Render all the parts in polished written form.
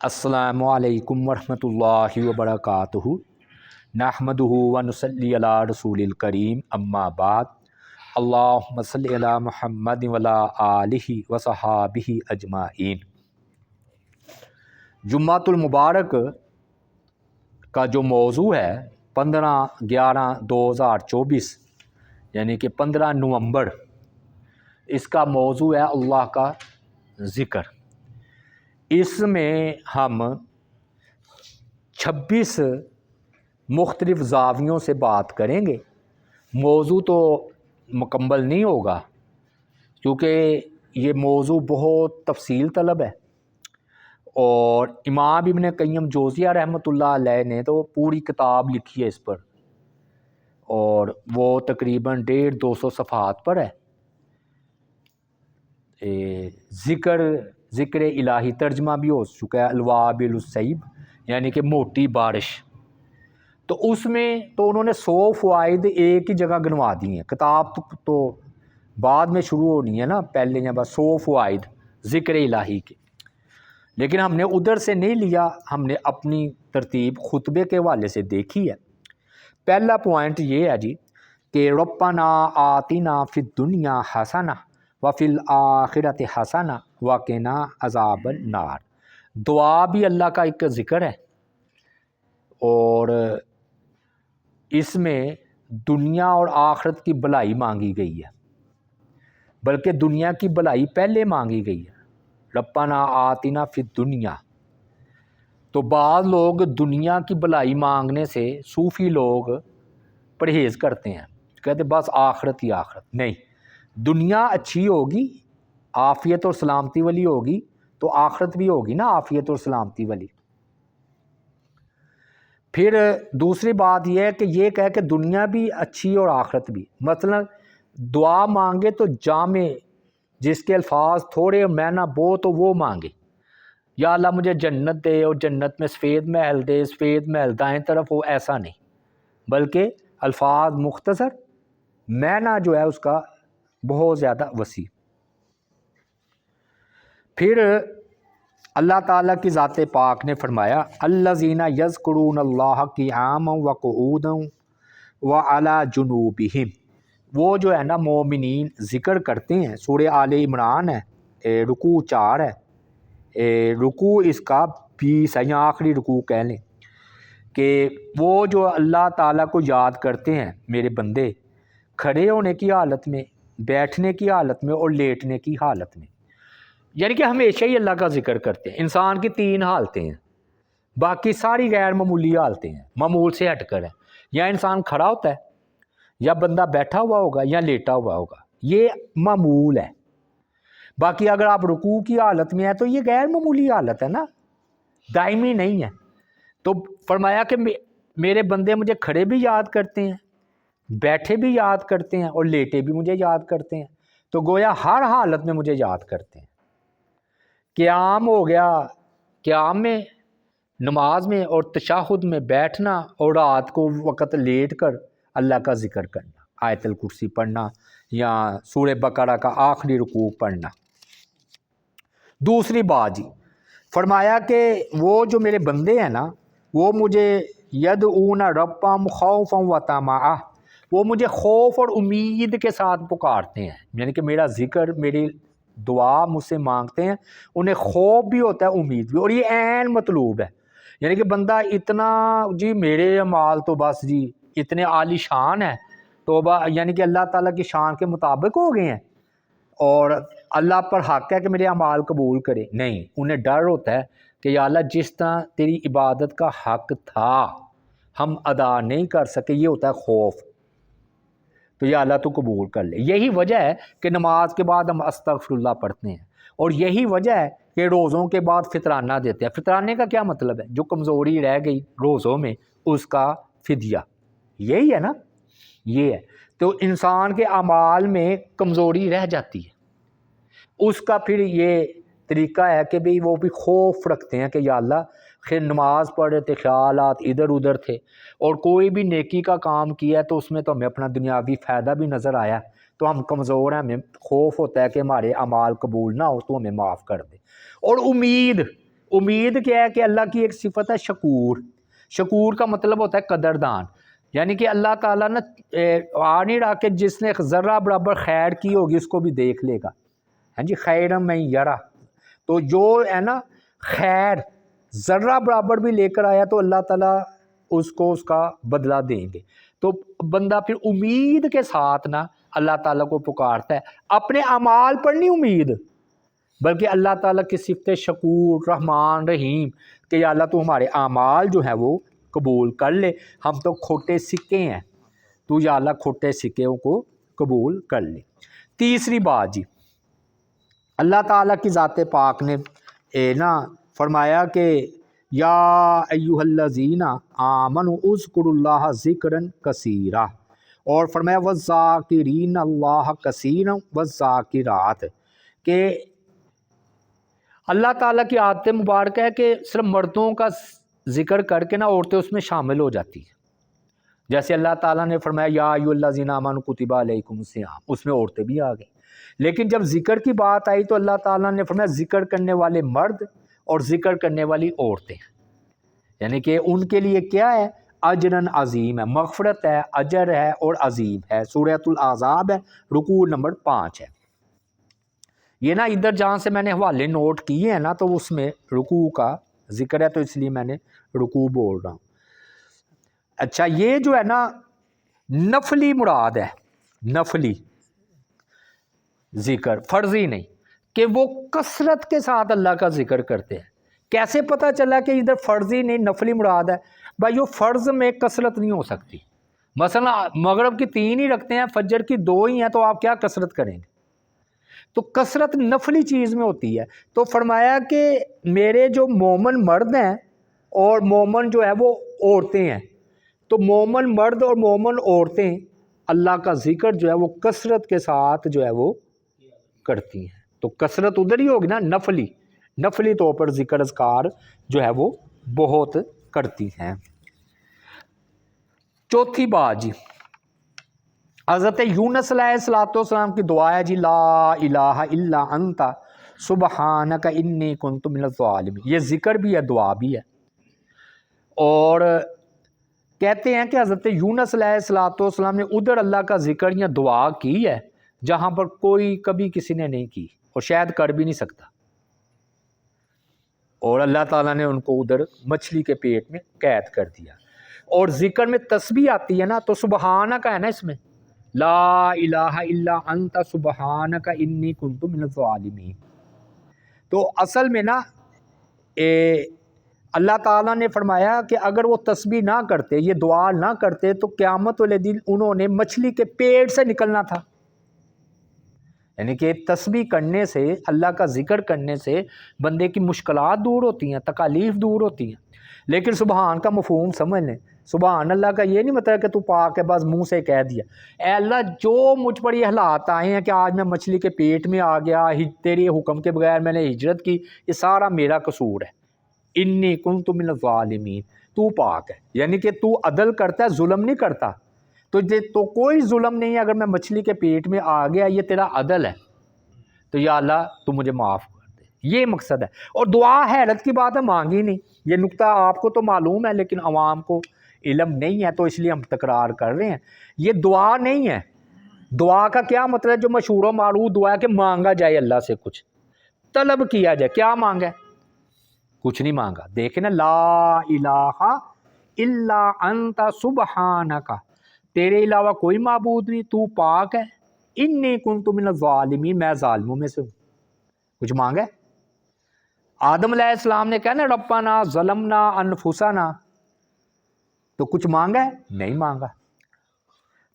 السلام علیکم ورحمۃ اللہ وبرکاتہ نحمدہ ونصلی علی رسول الکریم اما بعد اللہم صلی علی محمد وعلی آلہ وصحابہ اجمعین۔ جمعۃ المبارک کا جو موضوع ہے 15/11/2024 یعنی کہ 15 نومبر، اس کا موضوع ہے اللہ کا ذکر۔ اس میں ہم 26 مختلف زاویوں سے بات کریں گے۔ موضوع تو مکمل نہیں ہوگا کیونکہ یہ موضوع بہت تفصیل طلب ہے، اور امام ابن قیم جوزیہ رحمۃ اللہ علیہ نے تو پوری کتاب لکھی ہے اس پر، اور وہ تقریباً 150-200 صفحات پر ہے۔ ذکر الہی ترجمہ بھی ہو چکا ہے، الوابل الصیب یعنی کہ موٹی بارش۔ تو اس میں تو انہوں نے 100 فوائد ایک ہی جگہ گنوا دی ہیں۔ کتاب تو بعد میں شروع ہونی ہے نا، پہلے یا بس 100 فوائد ذکر الہی کے، لیکن ہم نے ادھر سے نہیں لیا، ہم نے اپنی ترتیب خطبے کے حوالے سے دیکھی ہے۔ پہلا پوائنٹ یہ ہے جی کہ ربنا آتنا فی الدنیا حسنہ وفی الآخرۃ حسنہ وقنا عذاب النار۔ دعا بھی اللہ کا ایک ذکر ہے، اور اس میں دنیا اور آخرت کی بھلائی مانگی گئی ہے، بلکہ دنیا کی بھلائی پہلے مانگی گئی ہے، ربنا آتنا فی الدنیا۔ تو بعض لوگ دنیا کی بھلائی مانگنے سے صوفی لوگ پرہیز کرتے ہیں، کہتے بس آخرت ہی آخرت نہیں۔ دنیا اچھی ہوگی، عافیت اور سلامتی والی ہوگی، تو آخرت بھی ہوگی نا عافیت اور سلامتی والی۔ پھر دوسری بات یہ ہے کہ یہ کہہ کہ دنیا بھی اچھی اور آخرت بھی، مثلا دعا مانگے تو جامع، جس کے الفاظ تھوڑے اور معنی بہت تو وہ مانگے، یا اللہ مجھے جنت دے اور جنت میں سفید محل دے، سفید محل دائیں طرف ہو، ایسا نہیں، بلکہ الفاظ مختصر، معنی جو ہے اس کا بہت زیادہ وسیع۔ پھر اللہ تعالیٰ کی ذات پاک نے فرمایا الذین یذکرون اللہ قیاما وقعودا وعلی جنوبہم، وہ جو ہے نا مومنین ذکر کرتے ہیں۔ سورہ آل عمران ہے، رکوع 4 ہے، رکوع اس کا 20 ہے، یا آخری رکوع کہہ لیں، کہ وہ جو اللہ تعالیٰ کو یاد کرتے ہیں میرے بندے، کھڑے ہونے کی حالت میں، بیٹھنے کی حالت میں اور لیٹنے کی حالت میں، یعنی کہ ہمیشہ ہی اللہ کا ذکر کرتے ہیں۔ انسان کی 3 حالتیں ہیں، باقی ساری غیر معمولی حالتیں ہیں، معمول سے ہٹ کر ہے۔ یا انسان کھڑا ہوتا ہے، یا بندہ بیٹھا ہوا ہوگا، یا لیٹا ہوا ہوگا، یہ معمول ہے۔ باقی اگر آپ رکوع کی حالت میں ہیں تو یہ غیر معمولی حالت ہے نا، دائمی نہیں ہے۔ تو فرمایا کہ میرے بندے مجھے کھڑے بھی یاد کرتے ہیں، بیٹھے بھی یاد کرتے ہیں، اور لیٹے بھی مجھے یاد کرتے ہیں۔ تو گویا ہر حالت میں مجھے یاد کرتے ہیں۔ قیام ہو گیا، قیام میں نماز میں اور تشہد میں بیٹھنا، اور رات کو وقت لیٹ کر اللہ کا ذکر کرنا، آیت الکرسی پڑھنا، یا سورہ بقرہ کا آخری رکوع پڑھنا۔ دوسری بات جی فرمایا کہ وہ جو میرے بندے ہیں نا، وہ مجھے یدعون ربهم خوفا وطمعا، وہ مجھے خوف اور امید کے ساتھ پکارتے ہیں، یعنی کہ میرا ذکر، میری دعا مجھ سے مانگتے ہیں، انہیں خوف بھی ہوتا ہے، امید بھی، اور یہ عین مطلوب ہے۔ یعنی کہ بندہ اتنا جی میرے اعمال تو بس جی اتنے عالی شان ہے، توبہ یعنی کہ اللہ تعالیٰ کی شان کے مطابق ہو گئے ہیں، اور اللہ پر حق ہے کہ میرے اعمال قبول کرے، نہیں، انہیں ڈر ہوتا ہے کہ یا اللہ جس طرح تیری عبادت کا حق تھا ہم ادا نہیں کر سکے، یہ ہوتا ہے خوف، تو یا اللہ تو قبول کر لے۔ یہی وجہ ہے کہ نماز کے بعد ہم استغفر اللہ پڑھتے ہیں، اور یہی وجہ ہے کہ روزوں کے بعد فطرانہ دیتے ہیں۔ فطرانے کا کیا مطلب ہے؟ جو کمزوری رہ گئی روزوں میں اس کا فدیہ، یہی ہے نا، یہ ہے۔ تو انسان کے اعمال میں کمزوری رہ جاتی ہے، اس کا پھر یہ طریقہ ہے کہ بھئی وہ بھی خوف رکھتے ہیں کہ یا اللہ خیر نماز پڑھ رہے تھے، خیالات ادھر ادھر تھے، اور کوئی بھی نیکی کا کام کیا ہے تو اس میں تو ہمیں اپنا دنیاوی فائدہ بھی نظر آیا، تو ہم کمزور ہیں، ہمیں خوف ہوتا ہے کہ ہمارے اعمال قبول نہ ہو تو ہمیں معاف کر دے۔ اور امید کیا ہے کہ اللہ کی ایک صفت ہے شکور. شکور کا مطلب ہوتا ہے قدردان. یعنی کہ اللہ تعالیٰ نا آ نہیں رہا کہ جس نے ذرہ برابر خیر کی ہوگی اس کو بھی دیکھ لے گا. ہاں جی, خیرم میں یرا, تو جو ہے نا خیر ذرہ برابر بھی لے کر آیا تو اللہ تعالیٰ اس کو اس کا بدلہ دیں گے. تو بندہ پھر امید کے ساتھ نا اللہ تعالیٰ کو پکارتا ہے, اپنے اعمال پر نہیں امید, بلکہ اللہ تعالیٰ کی صفت شکور رحمان رحیم کہ یا اللہ تو ہمارے اعمال جو ہیں وہ قبول کر لے, ہم تو کھوٹے سکے ہیں, تو یا اللہ کھوٹے سکوں کو قبول کر لے. تیسری بات جی, اللہ تعالیٰ کی ذات پاک نے نا فرمایا کہ یا ایھا الذین آمنوا اذکروا اللہ ذکرا کثیرا, اور فرمایا والذاکرین اللہ کثیرا والذاکرات, کہ اللہ تعالیٰ کی عادت مبارکہ ہے کہ صرف مردوں کا ذکر کر کے نا عورتیں اس میں شامل ہو جاتی ہیں. جیسے اللہ تعالیٰ نے فرمایا یا ایھا الذین آمنوا کتب علیکم الصیام, اس میں عورتیں بھی آ گئیں. لیکن جب ذکر کی بات آئی تو اللہ تعالیٰ نے فرمایا ذکر کرنے والے مرد اور ذکر کرنے والی عورتیں, یعنی کہ ان کے لیے کیا ہے, اجرن عظیم ہے, مغفرت ہے, اجر ہے اور عظیم ہے. سورۃ الاحزاب ہے, رکوع نمبر 5 ہے. یہ نا ادھر جہاں سے میں نے حوالے نوٹ کیے ہیں نا تو اس میں رکوع کا ذکر ہے, تو اس لیے میں نے رکوع بول رہا ہوں. اچھا, یہ جو ہے نا نفلی مراد ہے, نفلی ذکر, فرضی نہیں, کہ وہ کثرت کے ساتھ اللہ کا ذکر کرتے ہیں. کیسے پتہ چلا کہ ادھر فرضی نہیں نفلی مراد ہے؟ بھائی وہ فرض میں کثرت نہیں ہو سکتی. مثلا مغرب کی 3 ہی رکھتے ہیں, فجر کی 2 ہی ہیں, تو آپ کیا کثرت کریں گے؟ تو کثرت نفلی چیز میں ہوتی ہے. تو فرمایا کہ میرے جو مومن مرد ہیں اور مومن جو ہے وہ عورتیں ہیں, تو مومن مرد اور مومن عورتیں اللہ کا ذکر جو ہے وہ کثرت کے ساتھ جو ہے وہ کرتی ہیں. تو کثرت ادھر ہی ہوگی نا, نفلی طور پر ذکر اذکار جو ہے وہ بہت کرتی ہیں. چوتھی بات جی, حضرت یونس علیہ السلام کی دعا ہے جی, لا الہ الا انت سبحانک انی کنت من الظالمین. یہ ذکر بھی ہے, دعا بھی ہے. اور کہتے ہیں کہ حضرت یونس علیہ السلام نے ادھر اللہ کا ذکر یا دعا کی ہے جہاں پر کوئی کبھی کسی نے نہیں کی اور شاید کر بھی نہیں سکتا, اور اللہ تعالیٰ نے ان کو ادھر مچھلی کے پیٹ میں قید کر دیا. اور ذکر میں تسبیح آتی ہے نا, تو سبحانک ہے نا اس میں, لا الہ الا انت سبحانک انی کنت من الظالمین. تو اصل میں نا اللہ تعالیٰ نے فرمایا کہ اگر وہ تسبیح نہ کرتے, یہ دعا نہ کرتے, تو قیامت والے دن انہوں نے مچھلی کے پیٹ سے نکلنا تھا. یعنی کہ تسبیح کرنے سے, اللہ کا ذکر کرنے سے بندے کی مشکلات دور ہوتی ہیں, تکالیف دور ہوتی ہیں. لیکن سبحان کا مفہوم سمجھ لیں, سبحان اللہ کا یہ نہیں مطلب کہ تو پاک ہے بس منہ سے کہہ دیا, اے اللہ جو مجھ پر یہ حالات آئے ہیں کہ آج میں مچھلی کے پیٹ میں آ گیا, تیرے حکم کے بغیر میں نے ہجرت کی, یہ سارا میرا قصور ہے. انی کنت من الظالمین, تو پاک ہے, یعنی کہ تو عدل کرتا ہے, ظلم نہیں کرتا. تو کوئی ظلم نہیں ہے, اگر میں مچھلی کے پیٹ میں آ گیا یہ تیرا عدل ہے, تو یا اللہ تو مجھے معاف کر دے. یہ مقصد ہے. اور دعا حیرت کی بات ہے, مانگی نہیں. یہ نقطہ آپ کو تو معلوم ہے لیکن عوام کو علم نہیں ہے, تو اس لیے ہم تکرار کر رہے ہیں. یہ دعا نہیں ہے. دعا کا کیا مطلب ہے, جو مشہور و معروف دعا ہے کہ مانگا جائے اللہ سے, کچھ طلب کیا جائے. کیا مانگا ہے؟ کچھ نہیں مانگا. دیکھیں نا, لا الہ الا انت سبحانک, تیرے علاوہ کوئی معبود نہیں, تو پاک ہے. انی کنت من الظالمین, میں ظالموں میں سے ہوں. کچھ مانگا ہے؟ آدم علیہ السلام نے کہا نا ربنا ظلمنا انفسنا, تو کچھ مانگا ہے؟ نہیں مانگا.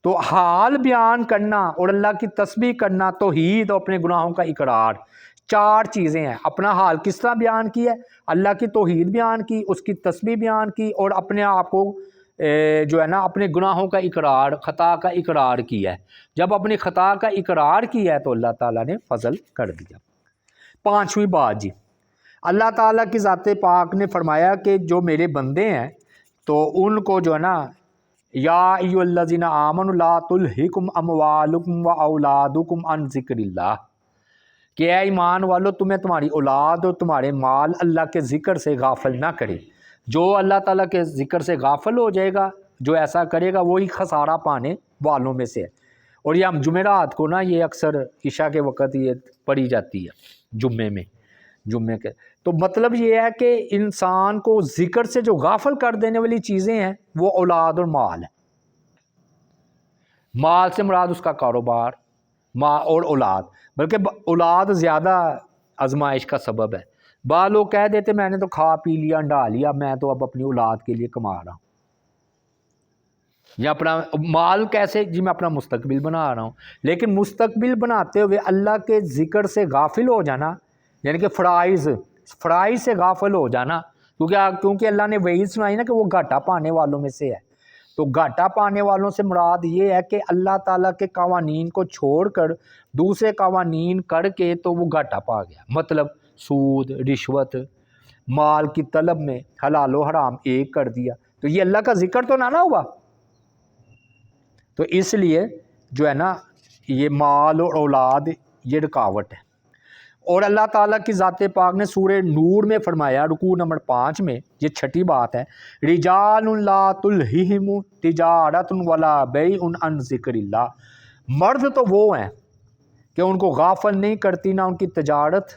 تو حال بیان کرنا اور اللہ کی تسبیح کرنا, توحید اور اپنے گناہوں کا اقرار, 4 چیزیں ہیں. اپنا حال کس طرح بیان کیا ہے؟ اللہ کی توحید بیان کی, اس کی تسبیح بیان کی, اور اپنے آپ کو جو ہے نا اپنے گناہوں کا اقرار, خطا کا اقرار کیا ہے. جب اپنی خطا کا اقرار کیا ہے تو اللہ تعالیٰ نے فضل کر دیا. 5ویں بات جی, اللہ تعالیٰ کی ذات پاک نے فرمایا کہ جو میرے بندے ہیں تو ان کو جو ہے نا, یا ایھا الذین آمنوا لا تلہکم اموالکم و اولادکم عن ذکر اللہ, کہ اے ایمان والو تمہیں تمہاری اولاد اور تمہارے مال اللہ کے ذکر سے غافل نہ کرے۔ جو اللہ تعالیٰ کے ذکر سے غافل ہو جائے گا، جو ایسا کرے گا، وہی خسارہ پانے والوں میں سے ہے۔ اور یہ ہم جمعرات کو نا یہ اکثر عشاء کے وقت یہ پڑھی جاتی ہے جمعے کے۔ تو مطلب یہ ہے کہ انسان کو ذکر سے جو غافل کر دینے والی چیزیں ہیں وہ اولاد اور مال ہے۔ مال سے مراد اس کا کاروبار اور اولاد، بلکہ اولاد زیادہ آزمائش کا سبب ہے۔ بعض لوگ کہہ دیتے میں نے تو کھا پی لیا انڈا لیا، میں تو اب اپنی اولاد کے لیے کما رہا ہوں، یا اپنا مال کیسے جی میں اپنا مستقبل بنا رہا ہوں۔ لیکن مستقبل بناتے ہوئے اللہ کے ذکر سے غافل ہو جانا، یعنی کہ فرائض سے غافل ہو جانا، کیونکہ اللہ نے وہی سنائی نا کہ وہ گھاٹا پانے والوں میں سے ہے۔ تو گھاٹا پانے والوں سے مراد یہ ہے کہ اللہ تعالیٰ کے قوانین کو چھوڑ کر دوسرے قوانین کر کے تو وہ گھاٹا پا گیا۔ مطلب سود، رشوت، مال کی طلب میں حلال و حرام ایک کر دیا، تو یہ اللہ کا ذکر تو نہ ہوا۔ تو اس لیے جو ہے نا یہ مال اور اولاد یہ رکاوٹ ہے۔ اور اللہ تعالیٰ کی ذات پاک نے سورہ نور میں فرمایا، رکوع نمبر 5 میں، یہ چھٹی بات ہے، رجال لا تلہہم تجارت ولا بیع عن ذکر اللہ۔ مرد تو وہ ہیں کہ ان کو غافل نہیں کرتی نہ ان کی تجارت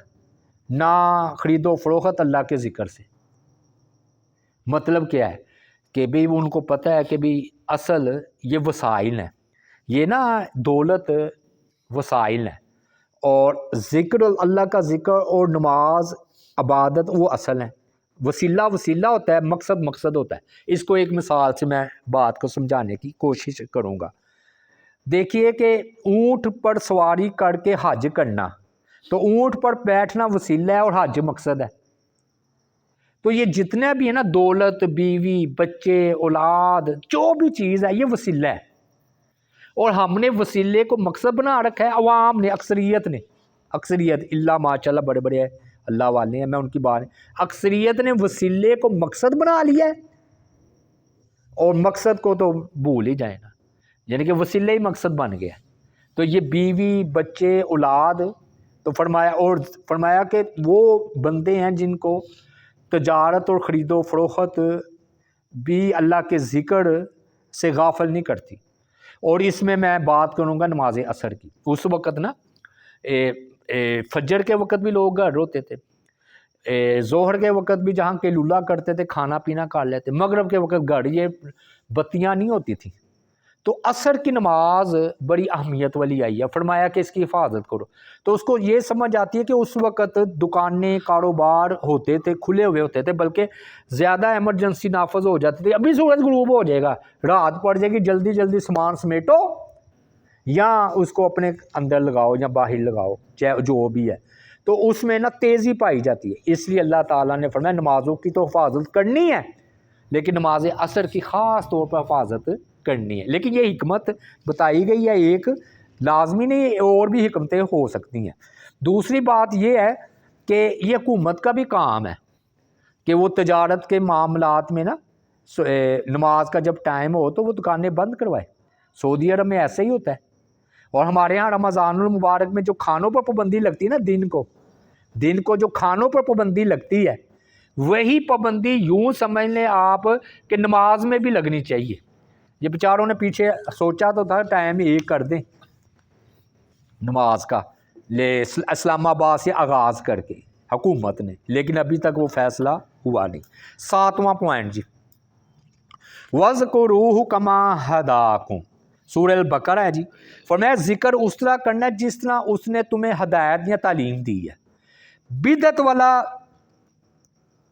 نہ خرید و فروخت اللہ کے ذکر سے۔ مطلب کیا ہے کہ بھئی ان کو پتہ ہے کہ بھئی اصل یہ وسائل ہیں، یہ نا دولت وسائل ہیں، اور ذکر اللہ کا ذکر اور نماز عبادت وہ اصل ہیں۔ وسیلہ ہوتا ہے، مقصد ہوتا ہے۔ اس کو ایک مثال سے میں بات کو سمجھانے کی کوشش کروں گا۔ دیکھیے کہ اونٹ پر سواری کر کے حج کرنا، تو اونٹ پر بیٹھنا وسیلہ ہے اور حج مقصد ہے۔ تو یہ جتنے بھی ہیں نا دولت، بیوی، بچے، اولاد، جو بھی چیز ہے یہ وسیلہ ہے، اور ہم نے وسیلے کو مقصد بنا رکھا ہے۔ عوام نے، اکثریت اللہ ماشاءاللہ بڑے بڑے اللہ والے ہیں، میں ان کی بات، اکثریت نے وسیلے کو مقصد بنا لیا ہے، اور مقصد کو تو بھول ہی جائے نا، یعنی کہ وسیلہ ہی مقصد بن گیا۔ تو یہ بیوی، بچے، اولاد، تو فرمایا کہ وہ بندے ہیں جن کو تجارت اور خرید و فروخت بھی اللہ کے ذکر سے غافل نہیں کرتی۔ اور اس میں بات کروں گا نماز عصر کی۔ اس وقت نا فجر کے وقت بھی لوگ گھر ہوتے تھے، ظہر کے وقت بھی جہاں کے لولا کرتے تھے کھانا پینا کر لیتے، مغرب کے وقت گھر یہ بتیاں نہیں ہوتی تھیں، تو عصر کی نماز بڑی اہمیت والی آئی ہے۔ فرمایا کہ اس کی حفاظت کرو، تو اس کو یہ سمجھ آتی ہے کہ اس وقت دکانیں، کاروبار ہوتے تھے، کھلے ہوئے ہوتے تھے، بلکہ زیادہ ایمرجنسی نافذ ہو جاتی تھی۔ ابھی سورج غروب ہو جائے گا، رات پڑ جائے گی، جلدی جلدی سامان سمیٹو یا اس کو اپنے اندر لگاؤ یا باہر لگاؤ، چاہے جو بھی ہے، تو اس میں نا تیزی پائی جاتی ہے۔ اس لیے اللہ تعالیٰ نے فرمایا نمازوں کی تو حفاظت کرنی ہے، لیکن نماز عصر کی خاص طور پر حفاظت کرنی ہے۔ لیکن یہ حکمت بتائی گئی ہے، ایک لازمی نہیں، اور بھی حکمتیں ہو سکتی ہیں۔ دوسری بات یہ ہے کہ یہ حکومت کا بھی کام ہے کہ وہ تجارت کے معاملات میں نا نماز کا جب ٹائم ہو تو وہ دکانیں بند کروائے۔ سعودی عرب میں ایسا ہی ہوتا ہے، اور ہمارے ہاں رمضان المبارک میں جو کھانوں پر پابندی لگتی ہے نا، دن کو جو کھانوں پر پابندی لگتی ہے، وہی پابندی یوں سمجھ لیں آپ کہ نماز میں بھی لگنی چاہیے۔ یہ بیچاروں نے پیچھے سوچا تو تھا ٹائم ایک کر دیں نماز کا، اسلام آباد سے آغاز کر کے حکومت نے، لیکن ابھی تک وہ فیصلہ ہوا نہیں۔ 7واں پوائنٹ جی، وَاذْكُرُوهُ كَمَا هَدَاكُمْ، سورہ البقرہ ہے جی۔ فرمایا ذکر اس طرح کرنا ہے جس طرح اس نے تمہیں ہدایت یا تعلیم دی ہے۔ بدعت والا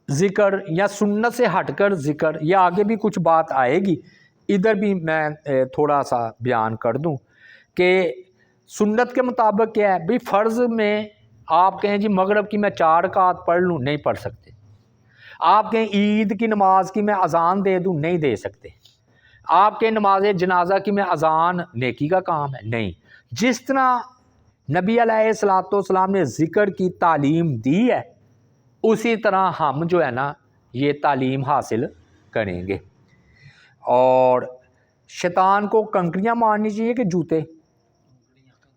ذکر یا سنت سے ہٹ کر ذکر، یا آگے بھی کچھ بات آئے گی، ادھر بھی میں تھوڑا سا بیان کر دوں کہ سنت کے مطابق کیا ہے۔ بھی فرض میں آپ کہیں جی مغرب کی میں 4 رکعت پڑھ لوں، نہیں پڑھ سکتے۔ آپ کہیں عید کی نماز کی میں اذان دے دوں، نہیں دے سکتے۔ آپ کے نماز جنازہ کی میں اذان نیکی کا کام ہے، نہیں۔ جس طرح نبی علیہ الصلوۃ والسلام نے ذکر کی تعلیم دی ہے، اسی طرح ہم جو ہے نا یہ تعلیم حاصل کریں گے۔ اور شیطان کو کنکریاں مارنی چاہیے کہ جوتے؟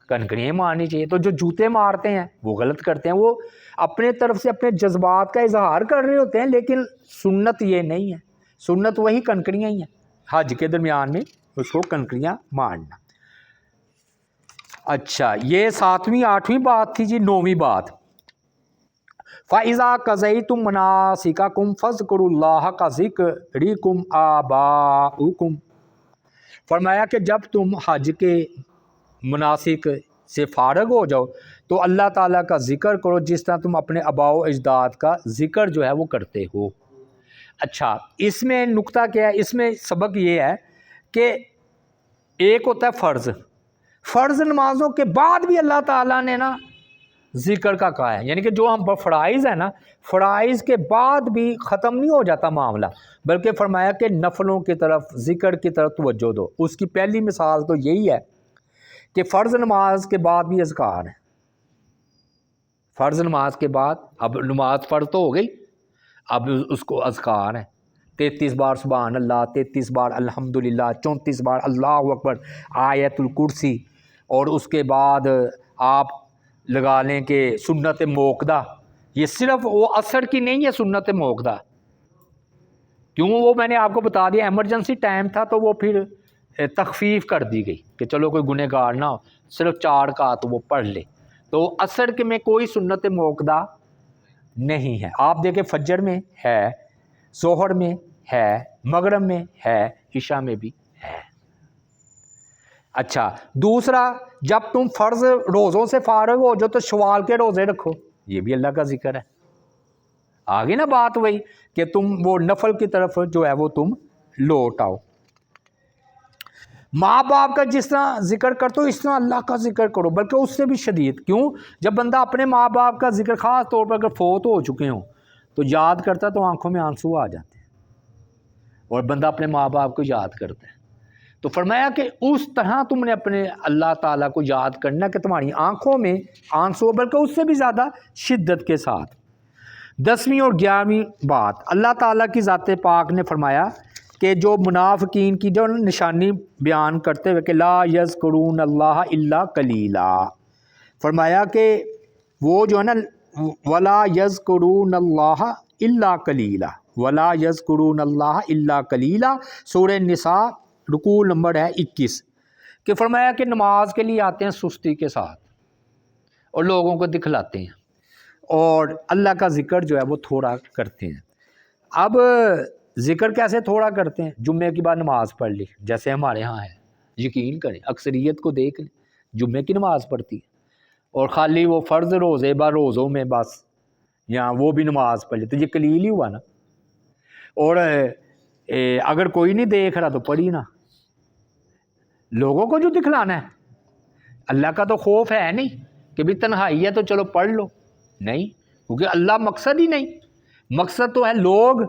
کنکریاں مارنی چاہیے. تو جو جوتے مارتے ہیں وہ غلط کرتے ہیں, وہ اپنے طرف سے اپنے جذبات کا اظہار کر رہے ہوتے ہیں, لیکن سنت یہ نہیں ہے. سنت وہی کنکریاں ہی ہیں, حج کے درمیان میں اس کو کنکریاں مارنا. اچھا, یہ 7ویں 8ویں بات تھی جی. 9ویں بات, فَإِذَا قَضَيْتُم مَنَاسِكَكُمْ فَاذْكُرُوا اللَّهَ كَذِكْرِكُمْ آبَاءَكُمْ. فرمایا کہ جب تم حج کے مناسک سے فارغ ہو جاؤ تو اللہ تعالیٰ کا ذکر کرو جس طرح تم اپنے آباء و اجداد کا ذکر جو ہے وہ کرتے ہو. اچھا, اس میں نقطہ کیا ہے, اس میں سبق یہ ہے کہ ایک ہوتا ہے فرض نمازوں کے بعد بھی اللہ تعالیٰ نے نا ذکر کا کہا ہے. یعنی کہ جو ہم فرائض ہیں نا, فرائض کے بعد بھی ختم نہیں ہو جاتا معاملہ, بلکہ فرمایا کہ نفلوں کی طرف, ذکر کی طرف توجہ دو. اس کی پہلی مثال تو یہی ہے کہ فرض نماز کے بعد بھی اذکار ہیں. فرض نماز کے بعد, اب نماز فرض تو ہو گئی, اب اس کو اذکار ہیں. 33 بار سبحان اللہ, 33 بار الحمدللہ, 34 بار اللہ اکبر, آیت الکرسی, اور اس کے بعد آپ لگا لیں کہ سنت موقدہ. یہ صرف وہ عصر کی نہیں ہے سنت موقدہ, کیوں, وہ میں نے آپ کو بتا دیا ایمرجنسی ٹائم تھا تو وہ پھر تخفیف کر دی گئی کہ چلو کوئی گنہگار نہ ہو, صرف 4 کا تو وہ پڑھ لے. تو عصر کے میں کوئی سنت موقدہ نہیں ہے. آپ دیکھیں فجر میں ہے, ظہر میں ہے, مغرب میں ہے, عشاء میں بھی ہے. اچھا, دوسرا, جب تم فرض روزوں سے فارغ ہو جو تو شوال کے روزے رکھو, یہ بھی اللہ کا ذکر ہے. آگے نا بات وہی کہ تم وہ نفل کی طرف جو ہے وہ تم لوٹ آؤ. ماں باپ کا جس طرح ذکر کرتے ہو اس طرح اللہ کا ذکر کرو, بلکہ اس سے بھی شدید. کیوں, جب بندہ اپنے ماں باپ کا ذکر, خاص طور پر اگر فوت ہو چکے ہوں تو یاد کرتا ہے تو آنکھوں میں آنسو آ جاتے ہیں, اور بندہ اپنے ماں باپ کو یاد کرتا ہے. تو فرمایا کہ اس طرح تم نے اپنے اللہ تعالیٰ کو یاد کرنا کہ تمہاری آنکھوں میں آنسو, بلکہ اس سے بھی زیادہ شدت کے ساتھ. 10ویں اور 11ویں بات, اللہ تعالیٰ کی ذات پاک نے فرمایا کہ جو منافقین کی جو نشانی بیان کرتے ہوئے کہ لا یذکرون اللہ الا قلیلا, فرمایا کہ وہ جو ہے نا ولا یذکرون اللہ الا قلیلا, ولا یذکرون اللہ الا قلیلا, سورہ نساء رکوع نمبر ہے 21, کہ فرمایا کہ نماز کے لیے آتے ہیں سستی کے ساتھ اور لوگوں کو دکھلاتے ہیں, اور اللہ کا ذکر جو ہے وہ تھوڑا کرتے ہیں. اب ذکر کیسے تھوڑا کرتے ہیں, جمعے کی بعد نماز پڑھ لی, جیسے ہمارے ہاں ہے, یقین کریں اکثریت کو دیکھ لیں جمعے کی نماز پڑھتی ہے, اور خالی وہ فرض روزے روزوں میں بس یا وہ بھی نماز پڑھ لی, تو یہ قلیل ہی ہوا نا. اور اگر کوئی نہیں دیکھ رہا تو پڑھی نا, لوگوں کو جو دکھلانا ہے. اللہ کا تو خوف ہے نہیں کہ بھی تنہائی ہے تو چلو پڑھ لو, نہیں, کیونکہ اللہ مقصد ہی نہیں, مقصد تو ہے لوگ.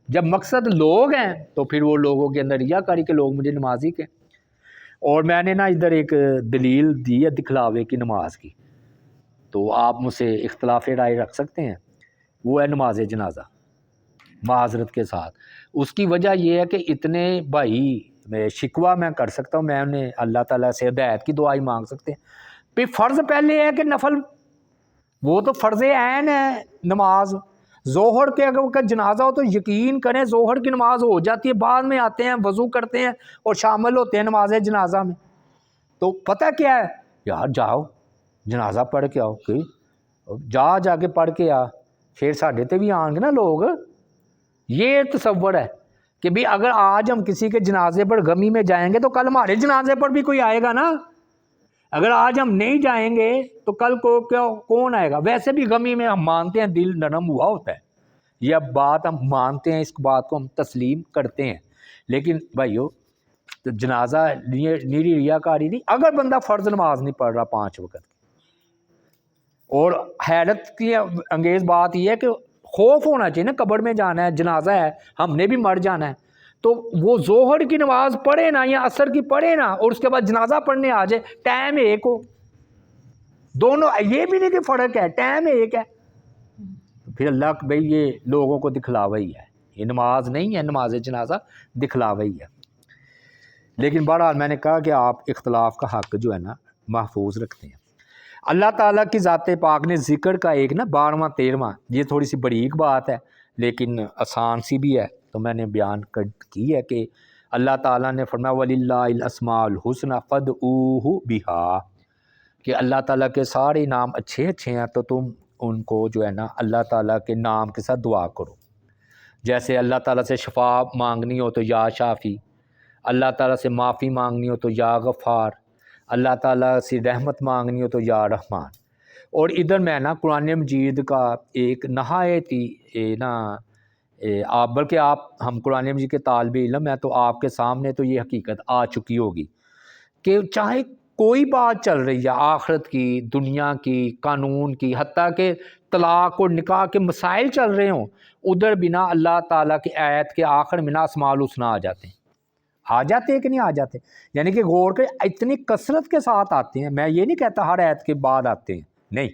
جب مقصد لوگ ہیں تو پھر وہ لوگوں کے اندر ریاکاری کہ لوگ مجھے نمازی کہیں. اور میں نے نا ادھر ایک دلیل دی ہے دکھلاوے کی نماز کی, تو آپ مجھ سے اختلاف رائے رکھ سکتے ہیں, وہ ہے نماز جنازہ معذرت کے ساتھ. اس کی وجہ یہ ہے کہ اتنے بھائی شکوہ میں کر سکتا ہوں, میں انہیں اللہ تعالیٰ سے ہدایت کی دعائی مانگ سکتے ہیں. پھر فرض پہلے ہے کہ نفل, وہ تو فرض عین ہے نماز. ظہر کے اگر جنازہ ہو تو یقین کریں ظہر کی نماز ہو جاتی ہے, بعد میں آتے ہیں وضو کرتے ہیں اور شامل ہوتے ہیں نماز جنازہ میں. تو پتہ کیا ہے, یار جاؤ جنازہ پڑھ کے آؤ, کہ جا کے پڑھ کے آ, پھر ساڈے تے بھی آن گے نا لوگ. یہ تصور ہے کہ بھی اگر آج ہم کسی کے جنازے پر غمی میں جائیں گے تو کل ہمارے جنازے پر بھی کوئی آئے گا نا. اگر آج ہم نہیں جائیں گے تو کل کو کون آئے گا. ویسے بھی غمی میں ہم مانتے ہیں دل نرم ہوا ہوتا ہے, یہ اب بات ہم مانتے ہیں, اس بات کو ہم تسلیم کرتے ہیں. لیکن بھائیو جنازہ نیری ریاکاری نہیں. اگر بندہ فرض نماز نہیں پڑھ رہا 5 وقت, اور حیرت کی انگیز بات یہ ہے کہ خوف ہونا چاہیے نا, قبر میں جانا ہے, جنازہ ہے, ہم نے بھی مر جانا ہے, تو وہ ظہر کی نماز پڑھے نا یا عصر کی پڑھے نا اور اس کے بعد جنازہ پڑھنے آ جائے, ٹائم ایک ہو, دونوں, یہ بھی نہیں کہ فرق ہے, ٹائم ایک ہے. پھر اللہ بھائی یہ لوگوں کو دکھلاوا ہی ہے, یہ نماز نہیں ہے, نماز جنازہ دکھلاوا ہی ہے. لیکن بہرحال میں نے کہا کہ آپ اختلاف کا حق جو ہے نا محفوظ رکھتے ہیں۔ اللہ تعالیٰ کی ذات پاک نے ذکر کا ایک نا 12واں 13واں، یہ تھوڑی سی باریک بات ہے لیکن آسان سی بھی ہے، تو میں نے بیان کی ہے کہ اللہ تعالیٰ نے فرمایا وَلِلَّهِ الْأَسْمَاءُ الْحُسْنَى فَادْعُوهُ بِهَا، کہ اللہ تعالیٰ کے سارے نام اچھے اچھے ہیں، تو تم ان کو جو ہے نا اللہ تعالیٰ کے نام کے ساتھ دعا کرو۔ جیسے اللہ تعالیٰ سے شفا مانگنی ہو تو یا شافی، اللہ تعالیٰ سے معافی مانگنی ہو تو یا غفار، اللہ تعالیٰ سے رحمت مانگنی ہو تو یا رحمان۔ اور ادھر میں نا قرآن مجید کا ایک نہایت ہی آپ بلکہ ہم قرآن مجید کے طالب علم ہیں، تو آپ کے سامنے تو یہ حقیقت آ چکی ہوگی کہ چاہے کوئی بات چل رہی ہے آخرت کی، دنیا کی، قانون کی، حتیٰ کہ طلاق اور نکاح کے مسائل چل رہے ہوں، ادھر بنا اللہ تعالیٰ کی آیت کے آخر میں نا اسماء الحسنی آ جاتے ہیں کہ نہیں آ جاتے؟ یعنی کہ غور کے اتنی کثرت کے ساتھ آتے ہیں، میں یہ نہیں کہتا ہر آیت کے بعد آتے ہیں، نہیں،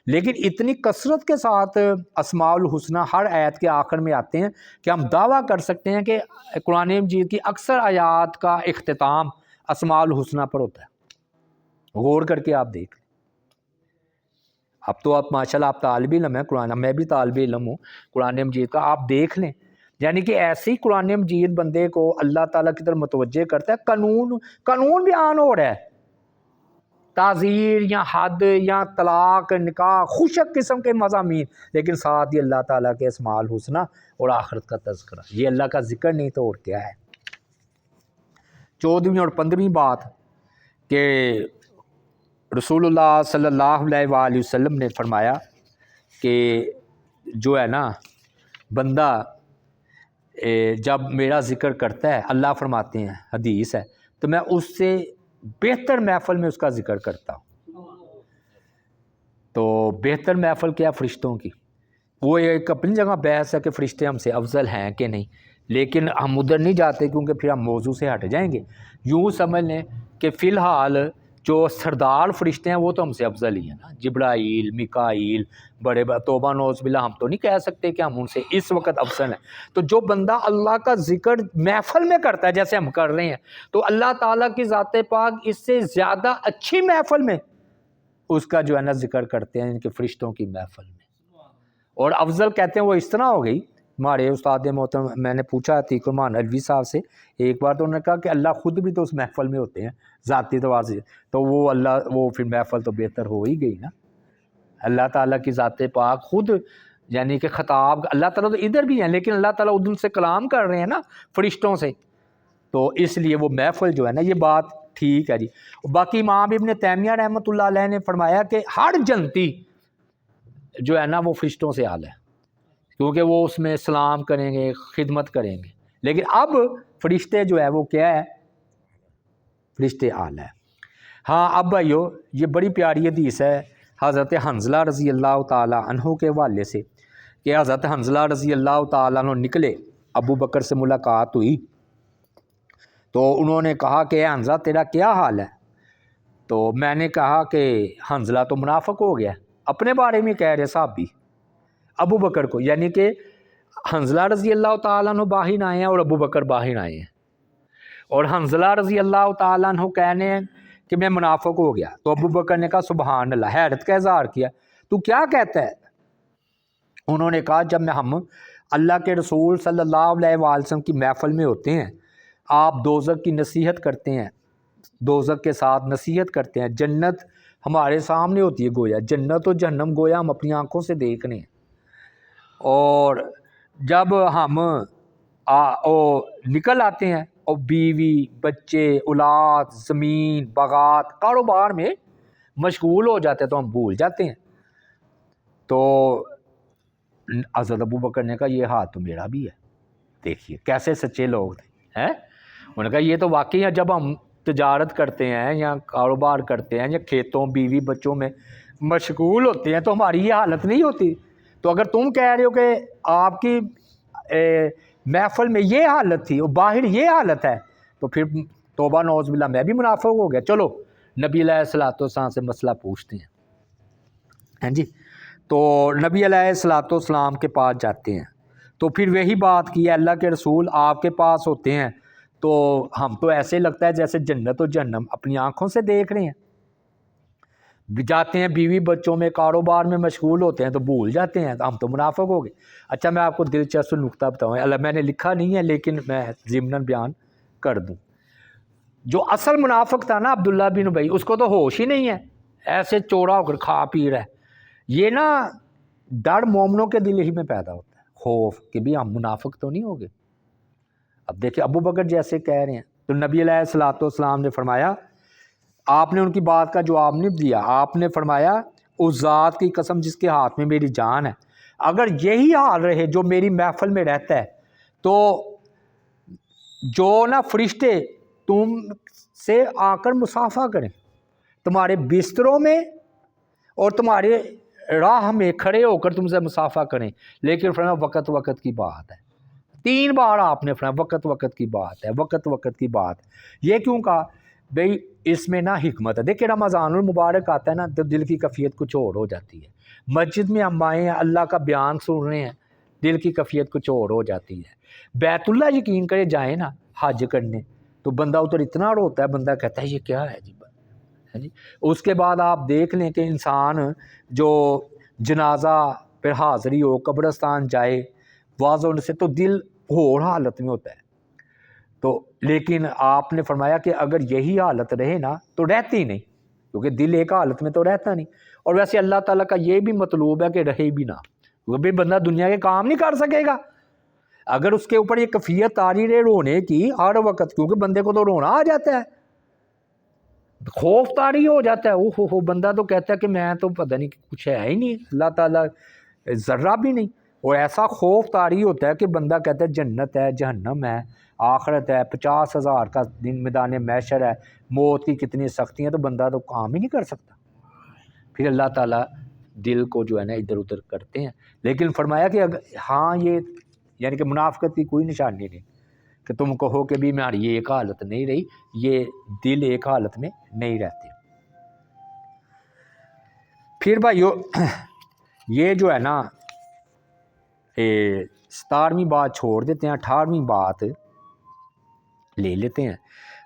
لیکن اتنی کثرت کے ساتھ اسماء الحسنی ہر آیت کے آخر میں آتے ہیں کہ ہم دعویٰ کر سکتے ہیں کہ قرآن مجید کی اکثر آیات کا اختتام اسماء الحسنی پر ہوتا ہے۔ غور کر کے آپ دیکھ لیں۔ اب تو آپ ماشاءاللہ آپ طالب علم ہیں قرآن، میں بھی طالب علم ہوں قرآن مجید کا، آپ دیکھ لیں، یعنی کہ ایسے ہی قرآن مجید بندے کو اللہ تعالیٰ کی طرف متوجہ کرتا ہے، قانون بیان ہو رہا ہے، تعزیر یا حد یا طلاق، نکاح، خوشک قسم کے مضامین، لیکن ساتھ ہی اللہ تعالیٰ کے اسماء الحسنی اور آخرت کا تذکرہ، یہ اللہ کا ذکر نہیں تو اور کیا ہے۔ 14ویں اور 15ویں بات کہ رسول اللہ صلی اللہ علیہ وآلہ وسلم نے فرمایا کہ جو ہے نا بندہ جب میرا ذکر کرتا ہے، اللہ فرماتے ہیں، حدیث ہے، تو میں اس سے بہتر محفل میں اس کا ذکر کرتا ہوں۔ تو بہتر محفل کیا؟ فرشتوں کی۔ وہ ایک اپنی جگہ بحث ہے کہ فرشتے ہم سے افضل ہیں کہ نہیں، لیکن ہم ادھر نہیں جاتے کیونکہ پھر ہم موضوع سے ہٹ جائیں گے۔ یوں سمجھ لیں کہ فی الحال جو سردار فرشتے ہیں وہ تو ہم سے افضل ہی ہیں نا، جبرائیل، میکائیل، بڑے توبہ نوز باللہ، ہم تو نہیں کہہ سکتے کہ ہم ان سے اس وقت افضل ہیں۔ تو جو بندہ اللہ کا ذکر محفل میں کرتا ہے جیسے ہم کر رہے ہیں، تو اللہ تعالیٰ کی ذات پاک اس سے زیادہ اچھی محفل میں اس کا جو ہے نا ذکر کرتے ہیں، ان کے فرشتوں کی محفل میں۔ اور افضل کہتے ہیں وہ اس طرح ہو گئی، ہمارے استاد محترم، میں نے پوچھا عتیق الرحمان الوی صاحب سے ایک بار، تو انہوں نے کہا کہ اللہ خود بھی تو اس محفل میں ہوتے ہیں ذاتی اعتبار سے، تو وہ پھر محفل تو بہتر ہو ہی گئی نا۔ اللہ تعالیٰ کی ذات پاک خود، یعنی کہ خطاب اللہ تعالیٰ تو ادھر بھی ہیں، لیکن اللہ تعالیٰ ادھر سے کلام کر رہے ہیں نا فرشتوں سے، تو اس لیے وہ محفل جو ہے نا، یہ بات ٹھیک ہے جی۔ باقی امام ابن تیمیہ رحمۃ اللہ علیہ نے فرمایا کہ ہر جنتی جو ہے نا وہ فرشتوں سے اعلیٰ ہے، کیونکہ وہ اس میں سلام کریں گے، خدمت کریں گے، لیکن اب فرشتے جو ہے وہ کیا ہے؟ فرشتے اعلیٰ ہے۔ ہاں اب بھائیو، یہ بڑی پیاری حدیث ہے حضرت حنظلہ رضی اللہ تعالیٰ عنہ کے حوالے سے، کہ حضرت حنظلہ رضی اللہ تعالیٰ عنہ نکلے، ابو بکر سے ملاقات ہوئی، تو انہوں نے کہا کہ اے حنظلہ تیرا کیا حال ہے؟ تو میں نے کہا کہ حنظلہ تو منافق ہو گیا، اپنے بارے میں کہہ رہے صحابی ابو بکر کو، یعنی کہ حنظلہ رضی اللہ تعالیٰ عنہ باہر آئے ہیں اور ابو بکر باہر آئے ہیں، اور حنظلہ رضی اللہ تعالیٰ عنہ کہنے ہیں کہ میں منافق ہو گیا، تو ابو بکر نے کہا سبحان اللہ، حیرت کا اظہار کیا، تو کیا کہتا ہے؟ انہوں نے کہا جب ہم اللہ کے رسول صلی اللہ علیہ وآلہ وسلم کی محفل میں ہوتے ہیں، آپ دوزخ کی نصیحت کرتے ہیں، دوزخ کے ساتھ نصیحت کرتے ہیں، جنت ہمارے سامنے ہوتی ہے، گویا جنت و جہنم گویا ہم اپنی آنکھوں سے دیکھ رہے ہیں، اور جب ہم نکل آتے ہیں اور بیوی، بچے، اولاد، زمین، باغات، کاروبار میں مشغول ہو جاتے ہیں تو ہم بھول جاتے ہیں۔ تو حضرت ابو بکر نے کہا یہ ہاتھ تو میرا بھی ہے، دیکھیے کیسے سچے لوگ تھے، انہوں نے کہا یہ تو واقعی ہے، جب ہم تجارت کرتے ہیں یا کاروبار کرتے ہیں یا کھیتوں، بیوی، بچوں میں مشغول ہوتے ہیں تو ہماری یہ حالت نہیں ہوتی۔ تو اگر تم کہہ رہے ہو کہ آپ کی محفل میں یہ حالت تھی اور باہر یہ حالت ہے، تو پھر توبہ نعوذ باللہ میں بھی منافق ہو گیا۔ چلو نبی علیہ الصلوۃ والسلام سے مسئلہ پوچھتے ہیں، ہاں جی، تو نبی علیہ الصلوۃ والسلام کے پاس جاتے ہیں، تو پھر وہی بات کی ہے، اللہ کے رسول آپ کے پاس ہوتے ہیں تو ہم تو ایسے لگتا ہے جیسے جنت و جہنم اپنی آنکھوں سے دیکھ رہے ہیں۔ جاتے ہیں بیوی بچوں میں کاروبار میں مشغول ہوتے ہیں تو بھول جاتے ہیں، ہم تو منافق ہو گئے۔ اچھا میں آپ کو دلچسپ نکتہ بتاؤں، اللہ میں نے لکھا نہیں ہے لیکن میں ضمناً بیان کر دوں۔ جو اصل منافق تھا نا عبداللہ بن ابی، اس کو تو ہوش ہی نہیں ہے، ایسے چورا ہو کر کھا پی رہا ہے۔ یہ نا ڈر مومنوں کے دل ہی میں پیدا ہوتا ہے، خوف کہ بھی ہم منافق تو نہیں ہو گئے۔ اب دیکھیں ابو بکر جیسے کہہ رہے ہیں تو نبی علیہ الصلوۃ والسلام نے فرمایا، آپ نے ان کی بات کا جواب نہیں دیا، آپ نے فرمایا اس ذات کی قسم جس کے ہاتھ میں میری جان ہے، اگر یہی حال رہے جو میری محفل میں رہتا ہے تو جو نا فرشتے تم سے آ کر مصافحہ کریں تمہارے بستروں میں اور تمہارے راہ میں کھڑے ہو کر تم سے مصافحہ کریں، لیکن فرمایا وقت وقت کی بات ہے۔ 3 بار آپ نے فرمایا وقت وقت کی بات ہے، وقت وقت کی بات ہے۔ یہ کیوں کہا؟ بھئی اس میں نا حکمت ہے۔ دیکھیں رمضان المبارک آتا ہے نا تو دل کی کیفیت کچھ اور ہو جاتی ہے، مسجد میں ہم آئے ہیں اللہ کا بیان سن رہے ہیں، دل کی کیفیت کچھ اور ہو جاتی ہے۔ بیت اللہ یقین کرے جائیں نا حج کرنے تو بندہ ادھر اتنا روتا ہے، بندہ کہتا ہے یہ کیا ہے جی۔ اس کے بعد آپ دیکھ لیں کہ انسان جو جنازہ پھر حاضری ہو قبرستان جائے واضح سے تو دل اور حالت میں ہوتا ہے۔ تو لیکن آپ نے فرمایا کہ اگر یہی حالت رہے نا تو رہتی نہیں، کیونکہ دل ایک حالت میں تو رہتا نہیں، اور ویسے اللہ تعالیٰ کا یہ بھی مطلوب ہے کہ رہے بھی نہ، کیونکہ بندہ دنیا کے کام نہیں کر سکے گا اگر اس کے اوپر یہ کیفیت آری رہے رونے کی ہر وقت، کیونکہ بندے کو تو رونا آ جاتا ہے، خوف طاری ہو جاتا ہے، اوہ بندہ تو کہتا ہے کہ میں تو پتہ نہیں کچھ ہے ہی نہیں، اللہ تعالیٰ ذرہ بھی نہیں، اور ایسا خوف طاری ہوتا ہے کہ بندہ کہتا ہے جنت ہے جہنم ہے آخرت ہے 50,000 کا دن میدان محشر ہے، موت کی کتنی سختی ہیں، تو بندہ تو کام ہی نہیں کر سکتا۔ پھر اللہ تعالیٰ دل کو جو ہے نا ادھر ادھر کرتے ہیں، لیکن فرمایا کہ ہاں یہ یعنی کہ منافقت کی کوئی نشانی نہیں کہ تم کہو کہ بھی ہماری یہ ایک حالت نہیں رہی، یہ دل ایک حالت میں نہیں رہتے۔ پھر بھائیو یہ جو ہے نا 17ویں بات چھوڑ دیتے ہیں، 18ویں بات لے لیتے ہیں۔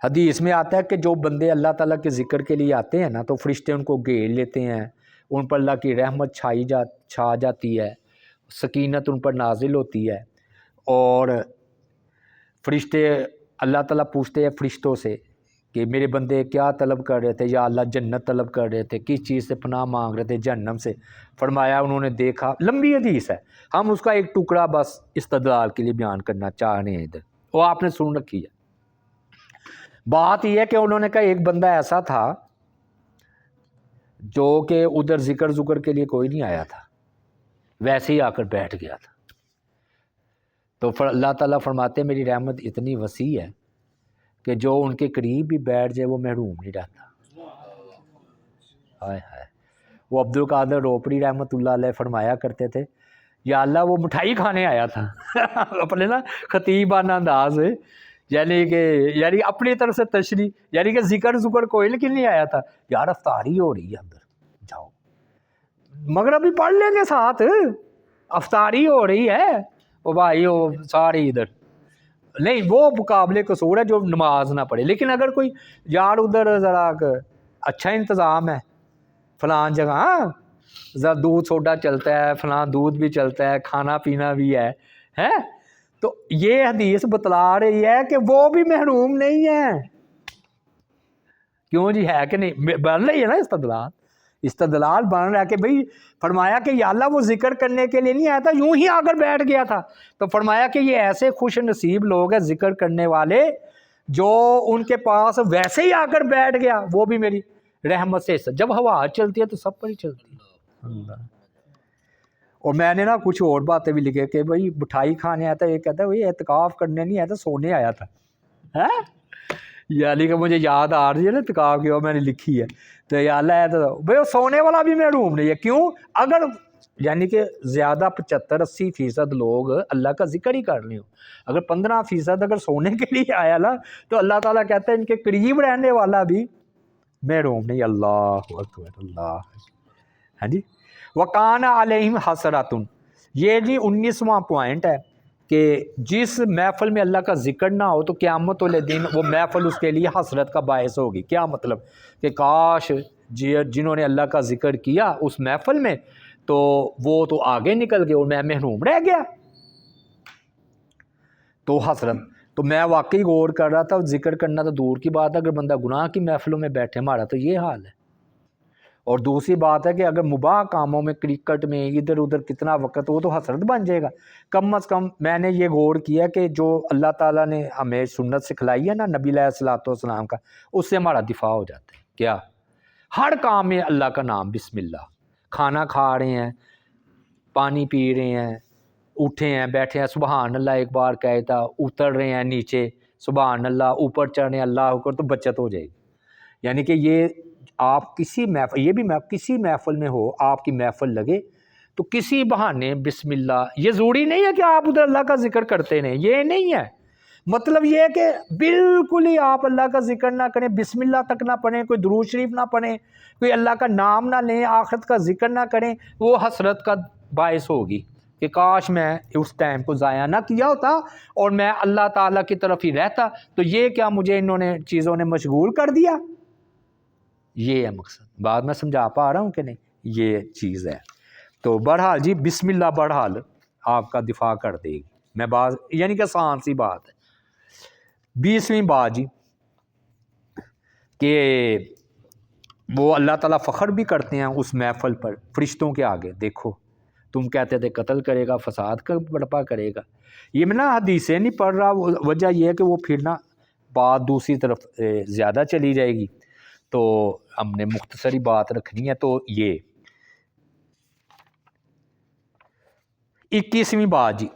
حدیث میں آتا ہے کہ جو بندے اللہ تعالیٰ کے ذکر کے لیے آتے ہیں نا تو فرشتے ان کو گھیر لیتے ہیں، ان پر اللہ کی رحمت چھا جاتی ہے، سکینت ان پر نازل ہوتی ہے، اور فرشتے اللہ تعالیٰ پوچھتے ہیں فرشتوں سے کہ میرے بندے کیا طلب کر رہے تھے؟ یا اللہ جنت طلب کر رہے تھے، کس چیز سے پناہ مانگ رہے تھے؟ جہنم سے۔ فرمایا انہوں نے دیکھا، لمبی حدیث ہے، ہم اس کا ایک ٹکڑا بس استدلال کے لیے بیان کرنا چاہ رہے ہیں ادھر، وہ آپ نے سن رکھی ہے۔ بات یہ ہے کہ انہوں نے کہا ایک بندہ ایسا تھا جو کہ ادھر ذکر کے لیے کوئی نہیں آیا تھا، ویسے ہی آ کر بیٹھ گیا تھا، تو اللہ تعالیٰ فرماتے میری رحمت اتنی وسیع ہے کہ جو ان کے قریب بھی بیٹھ جائے وہ محروم نہیں رہتا۔ ہائے ہائے، وہ عبد القادر روپڑی رحمۃ اللہ علیہ فرمایا کرتے تھے یا اللہ وہ مٹھائی کھانے آیا تھا اپنے نا خطیبانہ انداز، یعنی اپنی طرف سے تشریح، یعنی کہ ذکر کوئی لیکن نہیں آیا تھا، یار افطاری ہو رہی ہے اندر جاؤ، مغربی پڑھ لیں گے ساتھ، افطاری ہو رہی ہے، وہ بھائی وہ سارے ادھر نہیں، وہ مقابلے قصور ہے جو نماز نہ پڑھے۔ لیکن اگر کوئی یار ادھر ذرا اچھا انتظام ہے فلان جگہ، ہاں ذرا دودھ سوڈا چلتا ہے، فلان دودھ بھی چلتا ہے، کھانا پینا بھی ہے تو یہ حدیث بتلا رہی ہے کہ وہ بھی محروم نہیں ہے۔ کیوں جی، ہے کہ نہیں؟ بن رہی ہے نا استدلال بن رہا ہے کہ بھئی فرمایا کہ یا اللہ وہ ذکر کرنے کے لیے نہیں آیا تھا، یوں ہی آ کر بیٹھ گیا تھا، تو فرمایا کہ یہ ایسے خوش نصیب لوگ ہیں ذکر کرنے والے جو ان کے پاس ویسے ہی آ کر بیٹھ گیا، وہ بھی میری رحمت سے حصہ۔ جب ہوا چلتی ہے تو سب پر ہی چلتی ہے اللہ۔ اور میں نے نا کچھ اور باتیں بھی لکھے کہ بھئی مٹھائی کھانے آیا تھا، یہ کہتا ہے بھئی اعتکاف کرنے نہیں آیا تھا، سونے آیا تھا، یعنی کہ مجھے یاد آ رہی ہے نا اعتکاف کی، وہ میں نے لکھی ہے، تو یا اللہ ہے تو بھئی وہ سونے والا بھی محروم نہیں ہے۔ کیوں؟ اگر یعنی کہ زیادہ 75-80% لوگ اللہ کا ذکر ہی کر رہے ہو، اگر 15% اگر سونے کے لیے آیا نا تو اللہ تعالیٰ کہتا ہے ان کے قریب رہنے والا بھی محروم نہیں۔ اللہ اکبر، اللہ، ہاں جی۔ وَقَانَ عَلَيْهِمْ حَسَرَةٌ، یہ جی 19واں پوائنٹ ہے کہ جس محفل میں اللہ کا ذکر نہ ہو تو قیامت والے دن وہ محفل اس کے لیے حسرت کا باعث ہوگی. کیا مطلب کہ کاش جنہوں نے اللہ کا ذکر کیا اس محفل میں تو وہ تو آگے نکل گئے اور میں محروم رہ گیا. تو حسرت. تو میں واقعی غور کر رہا تھا، ذکر کرنا تو دور کی بات ہے، اگر بندہ گناہ کی محفلوں میں بیٹھے ہمارا تو یہ حال ہے. اور دوسری بات ہے کہ اگر مباح کاموں میں، کرکٹ میں، ادھر ادھر کتنا وقت، وہ تو حسرت بن جائے گا. کم از کم میں نے یہ غور کیا کہ جو اللہ تعالیٰ نے ہمیں سنت سکھلائی ہے نا نبی علیہ الصلوۃ والسلام کا، اس سے ہمارا دفاع ہو جاتا ہے. کیا؟ ہر کام میں اللہ کا نام، بسم اللہ. کھانا کھا رہے ہیں، پانی پی رہے ہیں، اٹھے ہیں، بیٹھے ہیں، سبحان اللہ ایک بار کہے تھا، اتر رہے ہیں نیچے سبحان اللہ، اوپر چڑھ رہے ہیں اللہ اکبر، تو بچت ہو جائے گی. یعنی کہ یہ آپ کسی محفل، یہ بھی کسی محفل میں ہو، آپ کی محفل لگے تو کسی بہانے بسم اللہ. یہ ضروری نہیں ہے کہ آپ ادھر اللہ کا ذکر کرتے رہیں، یہ نہیں ہے. مطلب یہ ہے کہ بالکل ہی آپ اللہ کا ذکر نہ کریں، بسم اللہ تک نہ پڑھیں، کوئی درود شریف نہ پڑھیں، کوئی اللہ کا نام نہ لیں، آخرت کا ذکر نہ کریں، وہ حسرت کا باعث ہوگی کہ کاش میں اس ٹائم کو ضائع نہ کیا ہوتا اور میں اللہ تعالیٰ کی طرف ہی رہتا. تو یہ کیا مجھے انہوں نے چیزوں نے مشغول کر دیا. یہ ہے مقصد. بعد میں سمجھا پا رہا ہوں کہ نہیں؟ یہ چیز ہے. تو بہرحال جی بسم اللہ بہرحال آپ کا دفاع کر دے گی. میں بات یعنی کہ آسان سی بات ہے. 20ویں بات جی کہ وہ اللہ تعالیٰ فخر بھی کرتے ہیں اس محفل پر فرشتوں کے آگے. دیکھو تم کہتے تھے قتل کرے گا، فساد کا برپا کرے گا. یہ میں نا حدیثیں نہیں پڑھ رہا، وجہ یہ ہے کہ وہ پھر نا بات دوسری طرف زیادہ چلی جائے گی، تو ہم نے مختصری بات رکھنی ہے. تو یہ 21ویں بات جی،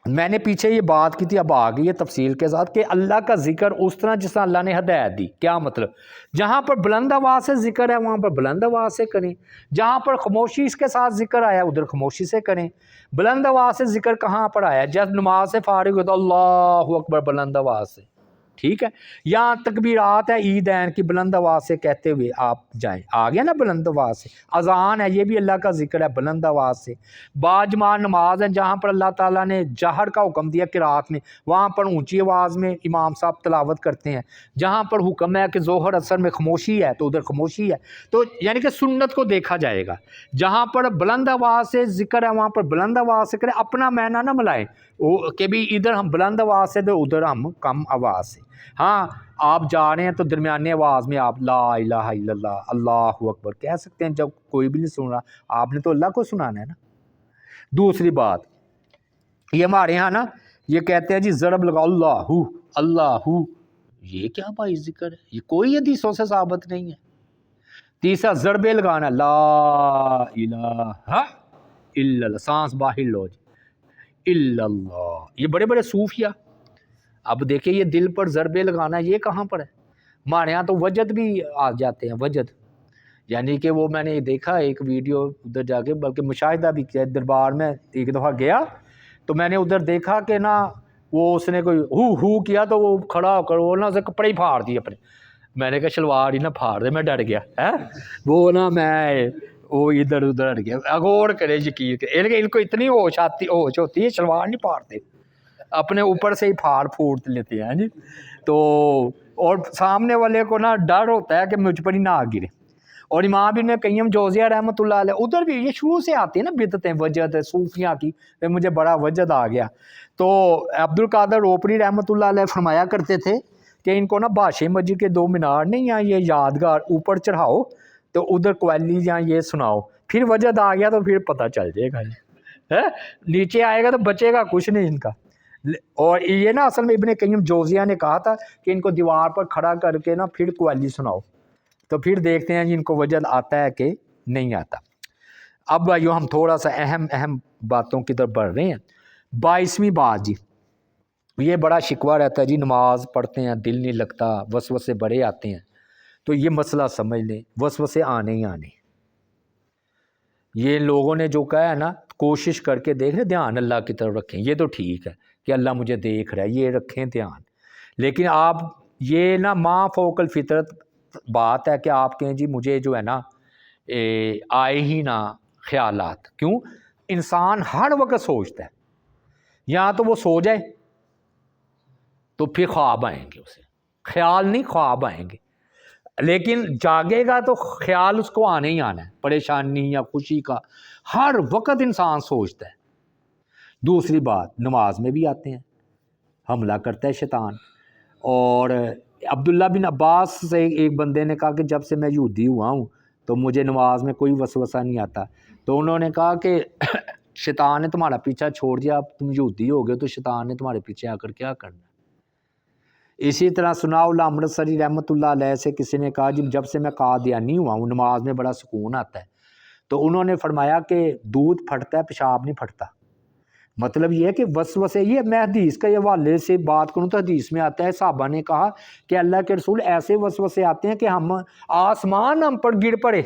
میں نے پیچھے یہ بات کی تھی، اب آ گئی ہے تفصیل کے ساتھ کہ اللہ کا ذکر اس طرح جس طرح اللہ نے ہدایت دی. کیا مطلب؟ جہاں پر بلند آواز سے ذکر ہے وہاں پر بلند آواز سے کریں، جہاں پر خاموشی اس کے ساتھ ذکر آیا ادھر خاموشی سے کریں. بلند آواز سے ذکر کہاں پر آیا؟ جب نماز سے فارغ ہو تو اللہ اکبر بلند آواز سے، ٹھیک ہے. یہاں تکبیرات ہے عیدین کی، بلند آواز سے کہتے ہوئے آپ جائیں. آ گیا نا بلند آواز سے. اذان ہے، یہ بھی اللہ کا ذکر ہے بلند آواز سے. باجماع نماز ہے جہاں پر اللہ تعالیٰ نے جہر کا حکم دیا قرات میں، وہاں پر اونچی آواز میں امام صاحب تلاوت کرتے ہیں. جہاں پر حکم ہے کہ ظہر اثر میں خاموشی ہے تو ادھر خاموشی ہے. تو یعنی کہ سنت کو دیکھا جائے گا. جہاں پر بلند آواز سے ذکر ہے وہاں پر بلند آواز سے کریں، اپنا معنی نہ ملائیں کہ بھی ادھر ہم بلند آواز سے تو ادھر ہم کم آواز سے. ہاں آپ جا رہے ہیں تو درمیانی آواز میں آپ لا الہ الا اللہ اللہ اکبر کہہ سکتے ہیں جب کوئی بھی نہیں سن رہا. آپ نے تو اللہ کو سنانا ہے نا. دوسری بات یہ ہمارے ہاں نا یہ کہتے ہیں جی ضرب لگا اللہ اللہ، یہ کیا بھائی ذکر ہے؟ یہ کوئی حدیثوں سے ثابت نہیں ہے. تیسرا ضربے لگانا، لا الہ الا اللہ، سانس باہر لو جی الا اللہ. یہ بڑے بڑے صوفیہ. اب دیکھیں یہ دل پر ضربے لگانا یہ کہاں پر ہے؟ ہمارے یہاں تو وجد بھی آ جاتے ہیں. وجد یعنی کہ وہ میں نے دیکھا ایک ویڈیو ادھر جا کے، بلکہ مشاہدہ بھی کیا دربار میں. ایک دفعہ گیا تو میں نے ادھر دیکھا کہ نا وہ اس نے کوئی ہو کیا تو وہ کھڑا ہو کر وہ نا اسے کپڑے ہی پھاڑ دیے اپنے. میں نے کہا شلوار ہی نہ پھاڑ دے، میں ڈر گیا ہے وہ نا میں وہ ادھر ادھر ہٹ گیا. غور کرے یقین کرے ان کو اتنی ہوش ہوتی ہے شلوار نہیں پھاڑتے، اپنے اوپر سے ہی پھاڑ پھوڑ لیتے ہیں جی. تو اور سامنے والے کو نا ڈر ہوتا ہے کہ مجھ پر ہی نہ آ گرے. اور امام ابن قیم جوزیہ رحمۃ اللہ علیہ ادھر بھی یہ شروع سے آتی ہیں نا بدعتیں وجد صوفیاں کی. مجھے بڑا وجد آ گیا. تو عبد القادر روپری رحمۃ اللہ علیہ فرمایا کرتے تھے کہ ان کو نا بادشاہ مسجد کے 2 مینار نہیں ہیں یہ یادگار اوپر چڑھاؤ تو ادھر قوالی یا یہ سناؤ، پھر وجد آ گیا تو پھر پتہ چل جائے گا جی. نیچے آئے گا تو بچے گا کچھ نہیں ان کا. اور یہ نا اصل میں ابن قیم جوزیہ نے کہا تھا کہ ان کو دیوار پر کھڑا کر کے نا پھر قوالی سناؤ تو پھر دیکھتے ہیں جی ان کو وجد آتا ہے کہ نہیں آتا. اب بھائیو ہم تھوڑا سا اہم باتوں کی طرف بڑھ رہے ہیں. 22ویں بات جی، یہ بڑا شکوہ رہتا ہے جی نماز پڑھتے ہیں دل نہیں لگتا، وسوسے بڑے آتے ہیں. تو یہ مسئلہ سمجھ لیں، وسوسے آنے ہی آنے. یہ لوگوں نے جو کہا ہے نا کوشش کر کے دیکھ لیں، دھیان اللہ کی طرف رکھیں. یہ تو ٹھیک ہے کہ اللہ مجھے دیکھ رہا ہے، یہ رکھیں دھیان. لیکن آپ یہ نا ما فوق الفطرت بات ہے کہ آپ کہیں جی مجھے جو ہے نا آئے ہی نہ خیالات. کیوں؟ انسان ہر وقت سوچتا ہے، یا تو وہ سو جائے تو پھر خواب آئیں گے، اسے خیال نہیں خواب آئیں گے، لیکن جاگے گا تو خیال اس کو آنے ہی آنا ہے، پریشانی یا خوشی کا ہر وقت انسان سوچتا ہے۔ دوسری بات، نماز میں بھی آتے ہیں، حملہ کرتا ہے شیطان۔ اور عبداللہ بن عباس سے ایک بندے نے کہا کہ جب سے میں یہودی ہوا ہوں تو مجھے نماز میں کوئی وسوسہ نہیں آتا، تو انہوں نے کہا کہ شیطان نے تمہارا پیچھا چھوڑ دیا، اب تم یہودی ہو گئے تو شیطان نے تمہارے پیچھے آ کر کیا کرنا۔ اسی طرح ثناء اللہ امرتسری رحمۃ اللہ علیہ سے کسی نے کہا جب سے میں قادیانی ہوا ہوں نماز میں بڑا سکون آتا ہے، تو انہوں نے فرمایا کہ دودھ پھٹتا ہے پیشاب نہیں پھٹتا۔ مطلب یہ ہے کہ وسوسے، یہ میں حدیث کے حوالے سے بات کروں تو حدیث میں آتا ہے صحابہ نے کہا کہ اللہ کے رسول ایسے وسوسے آتے ہیں کہ ہم آسمان ہم پر گر پڑے،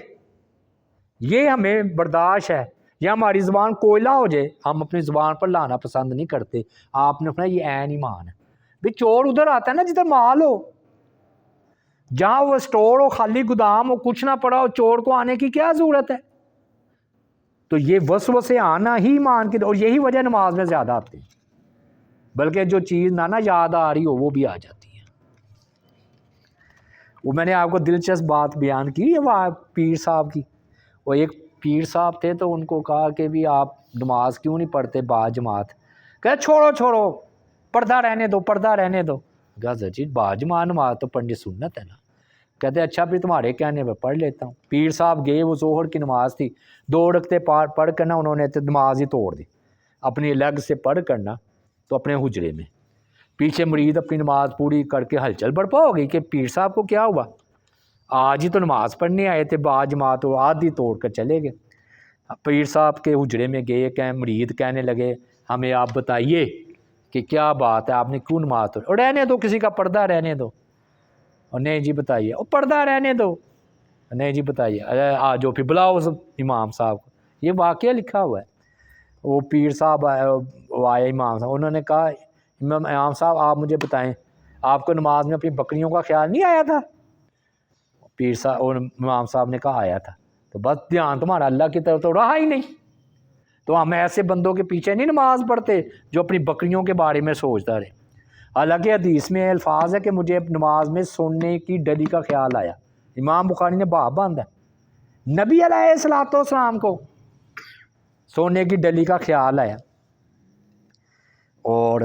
یہ ہمیں برداشت ہے، یا ہماری زبان کوئلہ ہو جائے ہم اپنی زبان پر لانا پسند نہیں کرتے۔ آپ نے فرمایا یہ عین ایمان ہے۔ بھی چور ادھر آتا ہے نا جدھر مال ہو، جہاں وہ سٹور ہو، خالی گودام ہو، کچھ نہ پڑا ہو، چور کو آنے کی کیا ضرورت ہے؟ تو یہ وسوسے آنا ہی ایمان کی، اور یہی وجہ نماز میں زیادہ آتی ہے، بلکہ جو چیز نہ یاد آ رہی ہو وہ بھی آ جاتی ہے۔ وہ میں نے آپ کو دلچسپ بات بیان کی ہے، وہ پیر صاحب کی، وہ ایک پیر صاحب تھے تو ان کو کہا کہ بھی آپ نماز کیوں نہیں پڑھتے با جماعت؟ کہتے چھوڑو پردہ رہنے دو، پردہ رہنے دو۔ کہا جی با جماعت نماز تو پڑھنی سنت ہے نا۔ کہتے اچھا پھر تمہارے کہنے پہ پڑھ لیتا ہوں۔ پیر صاحب گئے، وہ ظہر کی نماز تھی، 2 رکعتیں پڑھ کر نا انہوں نے نماز ہی توڑ دی، اپنی لگ سے پڑھ کر نا تو اپنے حجرے میں پیچھے مرید اپنی نماز پوری کر کے ہلچل برپا ہو گئی کہ پیر صاحب کو کیا ہوا، آج ہی تو نماز پڑھنے آئے تھے با جماعت، تو آدھی توڑ کر چلے گئے۔ پیر صاحب کے حجرے میں گئے، مرید کہنے لگے ہمیں آپ بتائیے کہ کیا بات ہے، آپ نے کیوں نماز توڑی؟ اور رہنے دو، کسی کا پردہ رہنے دو۔ اور نہیں جی بتائیے، اور پردہ رہنے دو، نہیں جی بتائیے، آ جو پھر بلاؤ اس امام صاحب کو۔ یہ واقعہ لکھا ہوا ہے۔ وہ پیر صاحب آئے امام صاحب، انہوں نے کہا امام صاحب آپ مجھے بتائیں آپ کو نماز میں اپنی بکریوں کا خیال نہیں آیا تھا؟ پیر صاحب اور امام صاحب نے کہا آیا تھا، تو بس دھیان تمہارا اللہ کی طرف تو رہا ہی نہیں۔ تو ہم ایسے بندوں کے پیچھے نہیں نماز پڑھتے جو اپنی بکریوں کے بارے میں سوچتا رہے۔ حالانکہ حدیث میں الفاظ ہے کہ مجھے نماز میں سونے کی ڈلی کا خیال آیا، امام بخاری نے باب باندھا ہے، نبی علیہ الصلوۃ والسلام کو سونے کی ڈلی کا خیال آیا۔ اور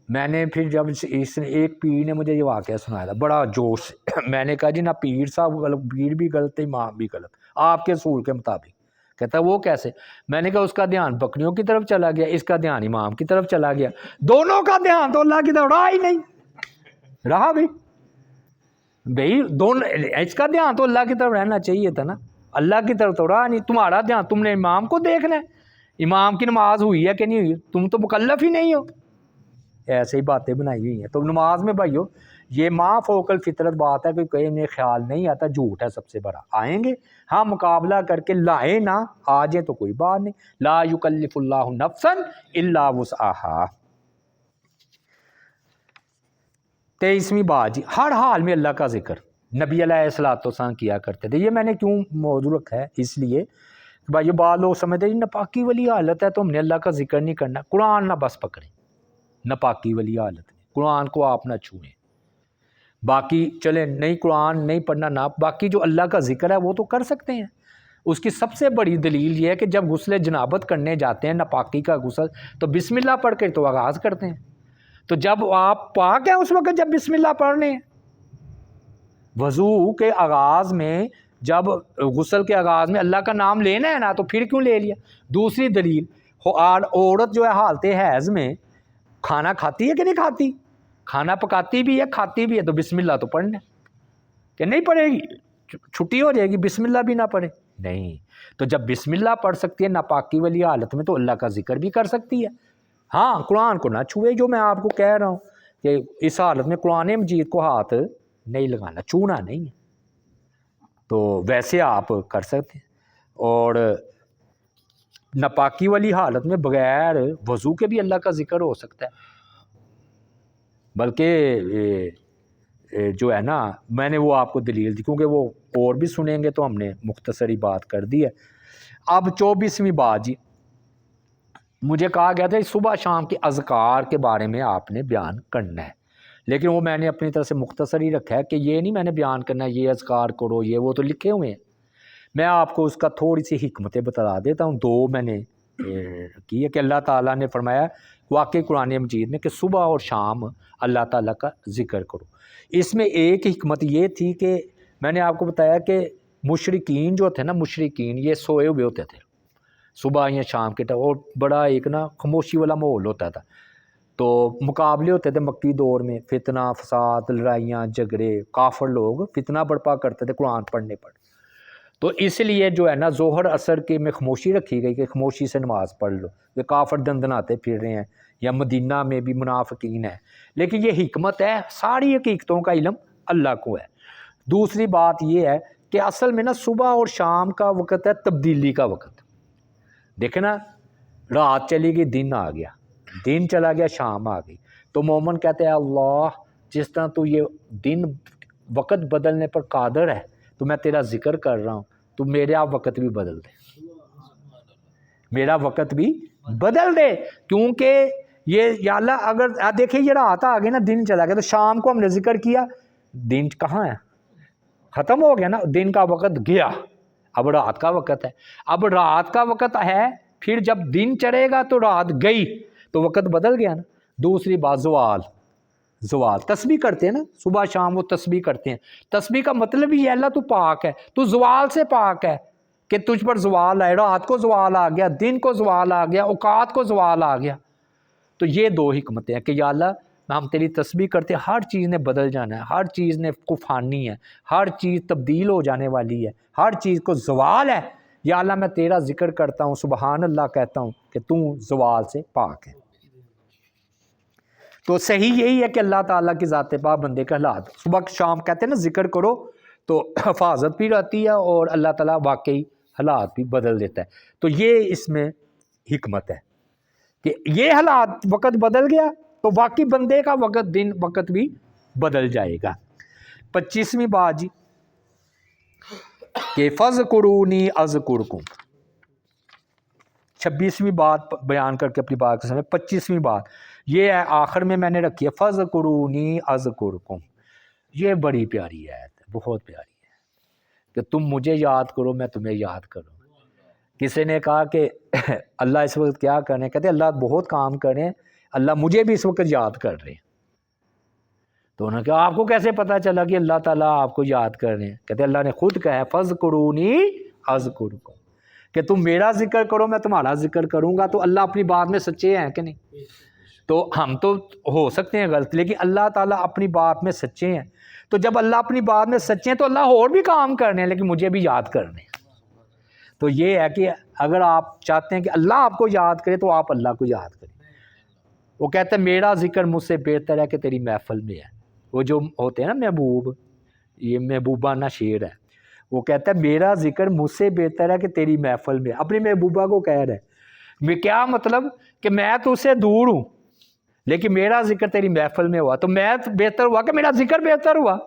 میں نے پھر جب اس نے ایک پیر نے مجھے یہ واقعہ سنایا تھا بڑا جوش سے، میں نے کہا جی نہ پیر صاحب غلط، پیر بھی غلط ہے، امام بھی غلط، آپ کے اصول کے مطابق۔ کہتا وہ کیسے؟ میں نے کہا اس کا دھیان بکریوں کی طرف چلا گیا، اس کا دھیان امام کی طرف چلا گیا، دونوں کا دھیان تو اللہ کی طرف رہا ہی نہیں۔ رہا بھائی دونوں، اس کا دھیان تو اللہ کی طرف رہنا چاہیے تھا نا، اللہ کی طرف تو رہا نہیں، تمہارا دھیان تم نے امام کو دیکھنا ہے، امام کی نماز ہوئی ہے کہ نہیں ہوئی، تم تو مکلف ہی نہیں ہو۔ ایسے ہی باتیں بنائی ہوئی ہیں۔ تو نماز میں بھائیو یہ ما فوق الفطرت بات ہے کہ کہیں انہیں خیال نہیں آتا، جھوٹ ہے سب سے بڑا۔ آئیں گے ہاں مقابلہ کر کے، لائیں نہ آ جائیں تو کوئی بات نہیں، لا یکلف اللہ نفسا الا وسعہا۔ 23ویں بات جی، ہر حال میں اللہ کا ذکر نبی علیہ الصلوۃ والسلام کیا کرتے تھے۔ یہ میں نے کیوں موضوع رکھا ہے، اس لیے بھائی بعض لوگ سمجھتے ہیں ناپاکی والی حالت ہے تو ہم نے اللہ کا ذکر نہیں کرنا، قرآن نہ بس پکڑیں، ناپاکی والی حالت میں قرآن کو آپ نہ چھوئیں، باقی چلیں نہیں قرآن نہیں پڑھنا نہ، باقی جو اللہ کا ذکر ہے وہ تو کر سکتے ہیں۔ اس کی سب سے بڑی دلیل یہ ہے کہ جب غسل جنابت کرنے جاتے ہیں، ناپاکی کا غسل، تو بسم اللہ پڑھ کے تو آغاز کرتے ہیں۔ تو جب آپ پاک ہیں اس وقت جب بسم اللہ پڑھنے ہیں، وضو کے آغاز میں جب غسل کے آغاز میں اللہ کا نام لینا ہے نا، تو پھر کیوں لے لیا؟ دوسری دلیل، عورت جو ہے حالت حیض میں کھانا کھاتی ہے کہ نہیں کھاتی؟ کھانا پکاتی بھی ہے کھاتی بھی ہے، تو بسم اللہ تو پڑھنا ہے کہ نہیں پڑھے گی؟ چھٹی ہو جائے گی بسم اللہ بھی نہ پڑھے؟ نہیں۔ تو جب بسم اللہ پڑھ سکتی ہے ناپاکی والی حالت میں، تو اللہ کا ذکر بھی کر سکتی ہے۔ ہاں قرآن کو نہ چھوئے، جو میں آپ کو کہہ رہا ہوں کہ اس حالت میں قرآن مجید کو ہاتھ نہیں لگانا، چھونا نہیں ہے، تو ویسے آپ کر سکتے ہیں۔ اور ناپاکی والی حالت میں بغیر وضو کے بھی اللہ کا ذکر ہو سکتا ہے۔ بلکہ جو ہے نا، میں نے وہ آپ کو دلیل دی، کیونکہ وہ اور بھی سنیں گے تو ہم نے مختصری بات کر دی ہے۔ اب 24ویں بات جی، مجھے کہا گیا تھا صبح شام کے اذکار کے بارے میں آپ نے بیان کرنا ہے، لیکن وہ میں نے اپنی طرف سے مختصر ہی رکھا ہے کہ یہ نہیں میں نے بیان کرنا ہے یہ اذکار کرو، یہ وہ تو لکھے ہوئے ہیں۔ میں آپ کو اس کا تھوڑی سی حکمتیں بتا دیتا ہوں، دو میں نے کی ہے کہ اللہ تعالیٰ نے فرمایا واقعی قرآن مجید میں کہ صبح اور شام اللہ تعالیٰ کا ذکر کرو۔ اس میں ایک حکمت یہ تھی کہ میں نے آپ کو بتایا کہ مشرکین جو تھے نا، مشرکین یہ سوئے ہوئے ہوتے تھے صبح یا شام کے ٹائم، اور بڑا ایک نا خاموشی والا ماحول ہوتا تھا، تو مقابلے ہوتے تھے مکی دور میں، فتنہ فساد لڑائیاں جھگڑے، کافر لوگ فتنہ برپا کرتے تھے قرآن پڑھنے پر، تو اس لیے جو ہے نا ظہر عصر کے میں خاموشی رکھی گئی کہ خاموشی سے نماز پڑھ لو، یہ کافر دندناتے پھر رہے ہیں، یا مدینہ میں بھی منافقین ہیں، لیکن یہ حکمت ہے، ساری حقیقتوں کا علم اللہ کو ہے۔ دوسری بات یہ ہے کہ اصل میں نا صبح اور شام کا وقت ہے تبدیلی کا وقت، دیکھیں نا رات چلی گئی دن آ گیا، دن چلا گیا شام آ گئی، تو مومن کہتے ہیں اللہ جس طرح تو یہ دن وقت بدلنے پر قادر ہے تو میں تیرا ذکر کر رہا ہوں، تو میرا وقت بھی بدل دے، میرا وقت بھی بدل دے، کیونکہ یہ یا اللہ اگر دیکھیں یہ رات آ گئی نا دن چلا گیا، تو شام کو ہم نے ذکر کیا، دن کہاں ہے، ختم ہو گیا نا، دن کا وقت گیا، اب رات کا وقت ہے، اب رات کا وقت ہے، پھر جب دن چڑھے گا تو رات گئی تو وقت بدل گیا نا۔ دوسری بات زوال تسبیح کرتے ہیں نا صبح شام، وہ تسبیح کرتے ہیں، تسبیح کا مطلب یہ ہے اللہ تو پاک ہے، تو زوال سے پاک ہے کہ تجھ پر زوال آئے، رات کو زوال آ گیا، دن کو زوال آ گیا، اوقات کو زوال آ گیا، تو یہ دو حکمتیں ہیں کہ یا اللہ ہم تیری تسبیح کرتے ہیں، ہر چیز نے بدل جانا ہے، ہر چیز نے کو فانی ہے، ہر چیز تبدیل ہو جانے والی ہے، ہر چیز کو زوال ہے، یا اللہ میں تیرا ذکر کرتا ہوں، سبحان اللہ کہتا ہوں کہ تو زوال سے پاک ہے۔ تو صحیح یہی ہے کہ اللہ تعالیٰ کی ذات پاک بندے کا حالات صبح شام کہتے ہیں نا ذکر کرو تو حفاظت بھی رہتی ہے اور اللہ تعالیٰ واقعی حالات بھی بدل دیتا ہے، تو یہ اس میں حکمت ہے کہ یہ حالات وقت بدل گیا تو واقعی بندے کا وقت دن وقت بھی بدل جائے گا۔ 25ویں بات جی کہ فَاذْکُرُونِی اذکرکم، 26ویں بات بیان کر کے اپنی بات کے سامنے 25ویں بات یہ ہے آخر میں نے رکھی ہے فَاذْکُرُونِی اذکرکم، یہ بڑی پیاری ہے، بہت پیاری ہے کہ تم مجھے یاد کرو میں تمہیں یاد کروں۔ کسی نے کہا کہ اللہ اس وقت کیا کریں، کہتے اللہ بہت کام کریں، اللہ مجھے بھی اس وقت یاد کر رہے ہیں، تو انہوں نے کہا آپ کو کیسے پتا چلا کہ اللہ تعالیٰ آپ کو یاد کر رہے ہیں، کہتے اللہ نے خود کہا ہے فَاذْکُرُونِی اذکرکم، کہ تم میرا ذکر کرو میں تمہارا ذکر کروں گا، تو اللہ اپنی بات میں سچے ہیں کہ نہیں؟ تو ہم تو ہو سکتے ہیں غلط، لیکن اللہ تعالیٰ اپنی بات میں سچے ہیں، تو جب اللہ اپنی بات میں سچے ہیں تو اللہ اور بھی کام کرنے ہیں لیکن مجھے بھی یاد کرنے ہیں۔ تو یہ ہے کہ اگر آپ چاہتے ہیں کہ اللہ آپ کو یاد کرے تو آپ اللہ کو یاد کریں۔ وہ کہتا ہے میرا ذکر مجھ سے بہتر ہے کہ تیری محفل میں ہے، وہ جو ہوتے ہیں نا محبوب، یہ محبوبانہ شعر ہے، وہ کہتا ہے میرا ذکر مجھ سے بہتر ہے کہ تیری محفل میں، اپنی محبوبہ کو کہہ رہا ہے، میں کیا مطلب کہ میں تو اس سے دور ہوں لیکن میرا ذکر تیری محفل میں ہوا تو میں بہتر ہوا کہ میرا ذکر بہتر ہوا،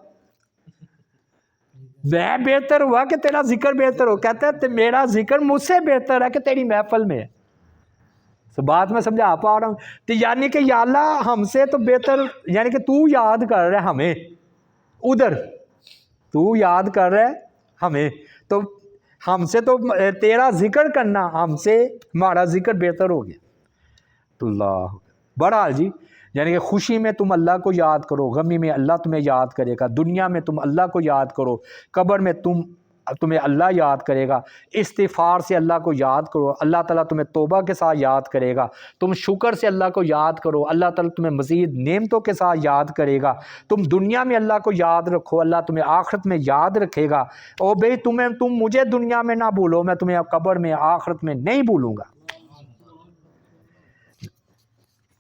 میں بہتر ہوا کہ تیرا ذکر بہتر ہو، کہتا ہے میرا ذکر مجھ سے بہتر ہے کہ تیری محفل میں ہے۔ تو بات میں سمجھا پا رہا ہوں، تو یعنی کہ یا اللہ ہم سے تو بہتر، یعنی کہ تو یاد کر رہے ہمیں، ادھر تو یاد کر رہے ہمیں، تو ہم سے تو تیرا ذکر کرنا ہم سے ہمارا ذکر بہتر ہو گیا۔ تو اللہ بہرحال جی یعنی کہ خوشی میں تم اللہ کو یاد کرو، غمی میں اللہ تمہیں یاد کرے گا، دنیا میں تم اللہ کو یاد کرو، قبر میں تمہیں اللہ یاد کرے گا، استغفار سے اللہ کو یاد کرو، اللہ تعالیٰ تمہیں توبہ کے ساتھ یاد کرے گا، تم شکر سے اللہ کو یاد کرو، اللہ تعالیٰ تمہیں مزید نعمتوں کے ساتھ یاد کرے گا، تم دنیا میں اللہ کو یاد رکھو اللہ تمہیں آخرت میں یاد رکھے گا، اور بھئی تم مجھے دنیا میں نہ بھولو میں تمہیں قبر میں آخرت میں نہیں بھولوں گا۔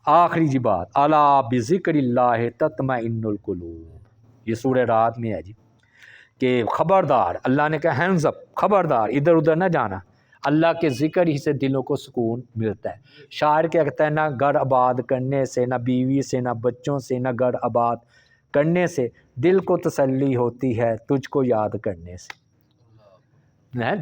آخری جی بات الا بذکر اللہ تطمئن القلوب، یہ سورہ رات میں ہے جی کہ خبردار، اللہ نے کہا ہینڈز اپ، خبردار ادھر ادھر نہ جانا، اللہ کے ذکر ہی سے دلوں کو سکون ملتا ہے۔ شاعر کہتا ہے نہ گھر آباد کرنے سے، نہ بیوی سے، نہ بچوں سے، نہ گھر آباد کرنے سے، دل کو تسلی ہوتی ہے تجھ کو یاد کرنے سے۔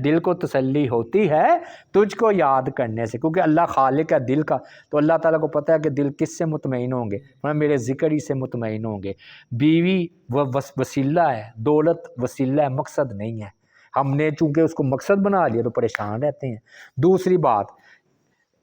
دل کو تسلی ہوتی ہے تجھ کو یاد کرنے سے، کیونکہ اللہ خالق ہے دل کا، تو اللہ تعالیٰ کو پتہ ہے کہ دل کس سے مطمئن ہوں گے، میرے ذکر ہی سے مطمئن ہوں گے۔ بیوی وسیلہ ہے، دولت وسیلہ ہے، مقصد نہیں ہے۔ ہم نے چونکہ اس کو مقصد بنا لیا تو پریشان رہتے ہیں۔ دوسری بات،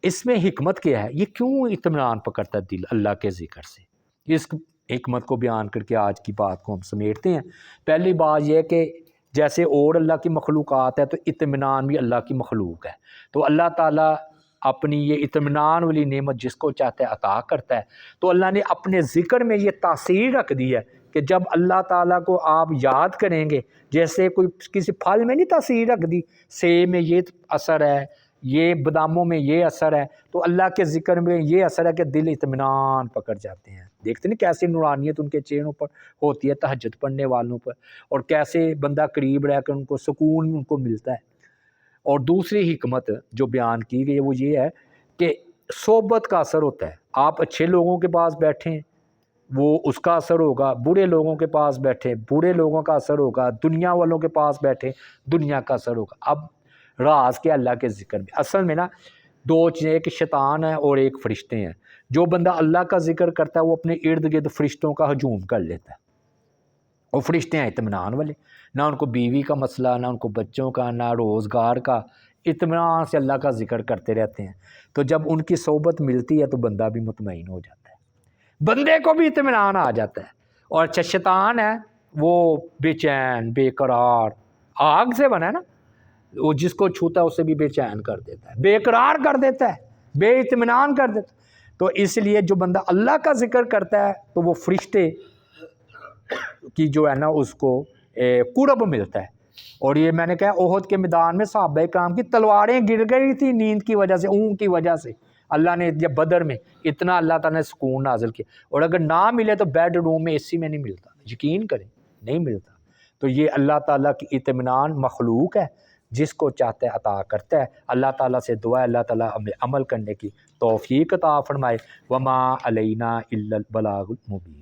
اس میں حکمت کیا ہے، یہ کیوں اطمینان پکڑتا ہے دل اللہ کے ذکر سے، اس حکمت کو بیان کر کے آج کی بات کو ہم سمیٹتے ہیں۔ پہلی بات یہ ہے کہ جیسے اور اللہ کی مخلوقات ہے تو اطمینان بھی اللہ کی مخلوق ہے، تو اللہ تعالیٰ اپنی یہ اطمینان والی نعمت جس کو چاہتا ہے عطا کرتا ہے۔ تو اللہ نے اپنے ذکر میں یہ تاثیر رکھ دی ہے کہ جب اللہ تعالیٰ کو آپ یاد کریں گے، جیسے کوئی کسی پھل میں نہیں تاثیر رکھ دی، سیب میں یہ اثر ہے، یہ باداموں میں یہ اثر ہے، تو اللہ کے ذکر میں یہ اثر ہے کہ دل اطمینان پکڑ جاتے ہیں۔ دیکھتے ہیں کیسی نورانیت ان کے چہروں پر ہوتی ہے تہجد پڑھنے والوں پر، اور کیسے بندہ قریب رہ کر ان کو سکون ان کو ملتا ہے۔ اور دوسری حکمت جو بیان کی گئی ہے وہ یہ ہے کہ صحبت کا اثر ہوتا ہے۔ آپ اچھے لوگوں کے پاس بیٹھیں وہ اس کا اثر ہوگا، برے لوگوں کے پاس بیٹھیں برے لوگوں کا اثر ہوگا، دنیا والوں کے پاس بیٹھیں دنیا کا اثر ہوگا۔ اب راز کے اللہ کے ذکر میں اصل میں نا دو چیزیں، ایک شیطان ہے اور ایک فرشتے ہیں۔ جو بندہ اللہ کا ذکر کرتا ہے وہ اپنے ارد گرد فرشتوں کا ہجوم کر لیتا ہے، اور فرشتے ہیں اطمینان والے، نہ ان کو بیوی کا مسئلہ، نہ ان کو بچوں کا، نہ روزگار کا، اطمینان سے اللہ کا ذکر کرتے رہتے ہیں۔ تو جب ان کی صحبت ملتی ہے تو بندہ بھی مطمئن ہو جاتا ہے، بندے کو بھی اطمینان آ جاتا ہے۔ اور اچھا شیطان ہے وہ بے چین بے قرار، آگ سے بنا ہے نا، وہ جس کو چھوتا ہے اسے بھی بے چین کر دیتا ہے، بے قرار کر دیتا ہے، بے اطمینان کر دیتا ہے۔ تو اس لیے جو بندہ اللہ کا ذکر کرتا ہے تو وہ فرشتے کی جو ہے نا اس کو قرب ملتا ہے۔ اور یہ میں نے کہا احد کے میدان میں صحابہ کرام کی تلواریں گر گئی تھی نیند کی وجہ سے، اونگ کی وجہ سے، اللہ نے جب بدر میں اتنا اللہ تعالیٰ نے سکون نازل کیا، اور اگر نہ ملے تو بیڈ روم میں AC میں نہیں ملتا، یقین کریں نہیں ملتا۔ تو یہ اللہ تعالیٰ کی اطمینان مخلوق ہے، جس کو چاہتا ہے عطا کرتا ہے۔ اللہ تعالیٰ سے دعا ہے اللہ تعالیٰ ہمیں عمل کرنے کی توفیق عطا فرمائے۔ وما علینا الا البلاغ المبین۔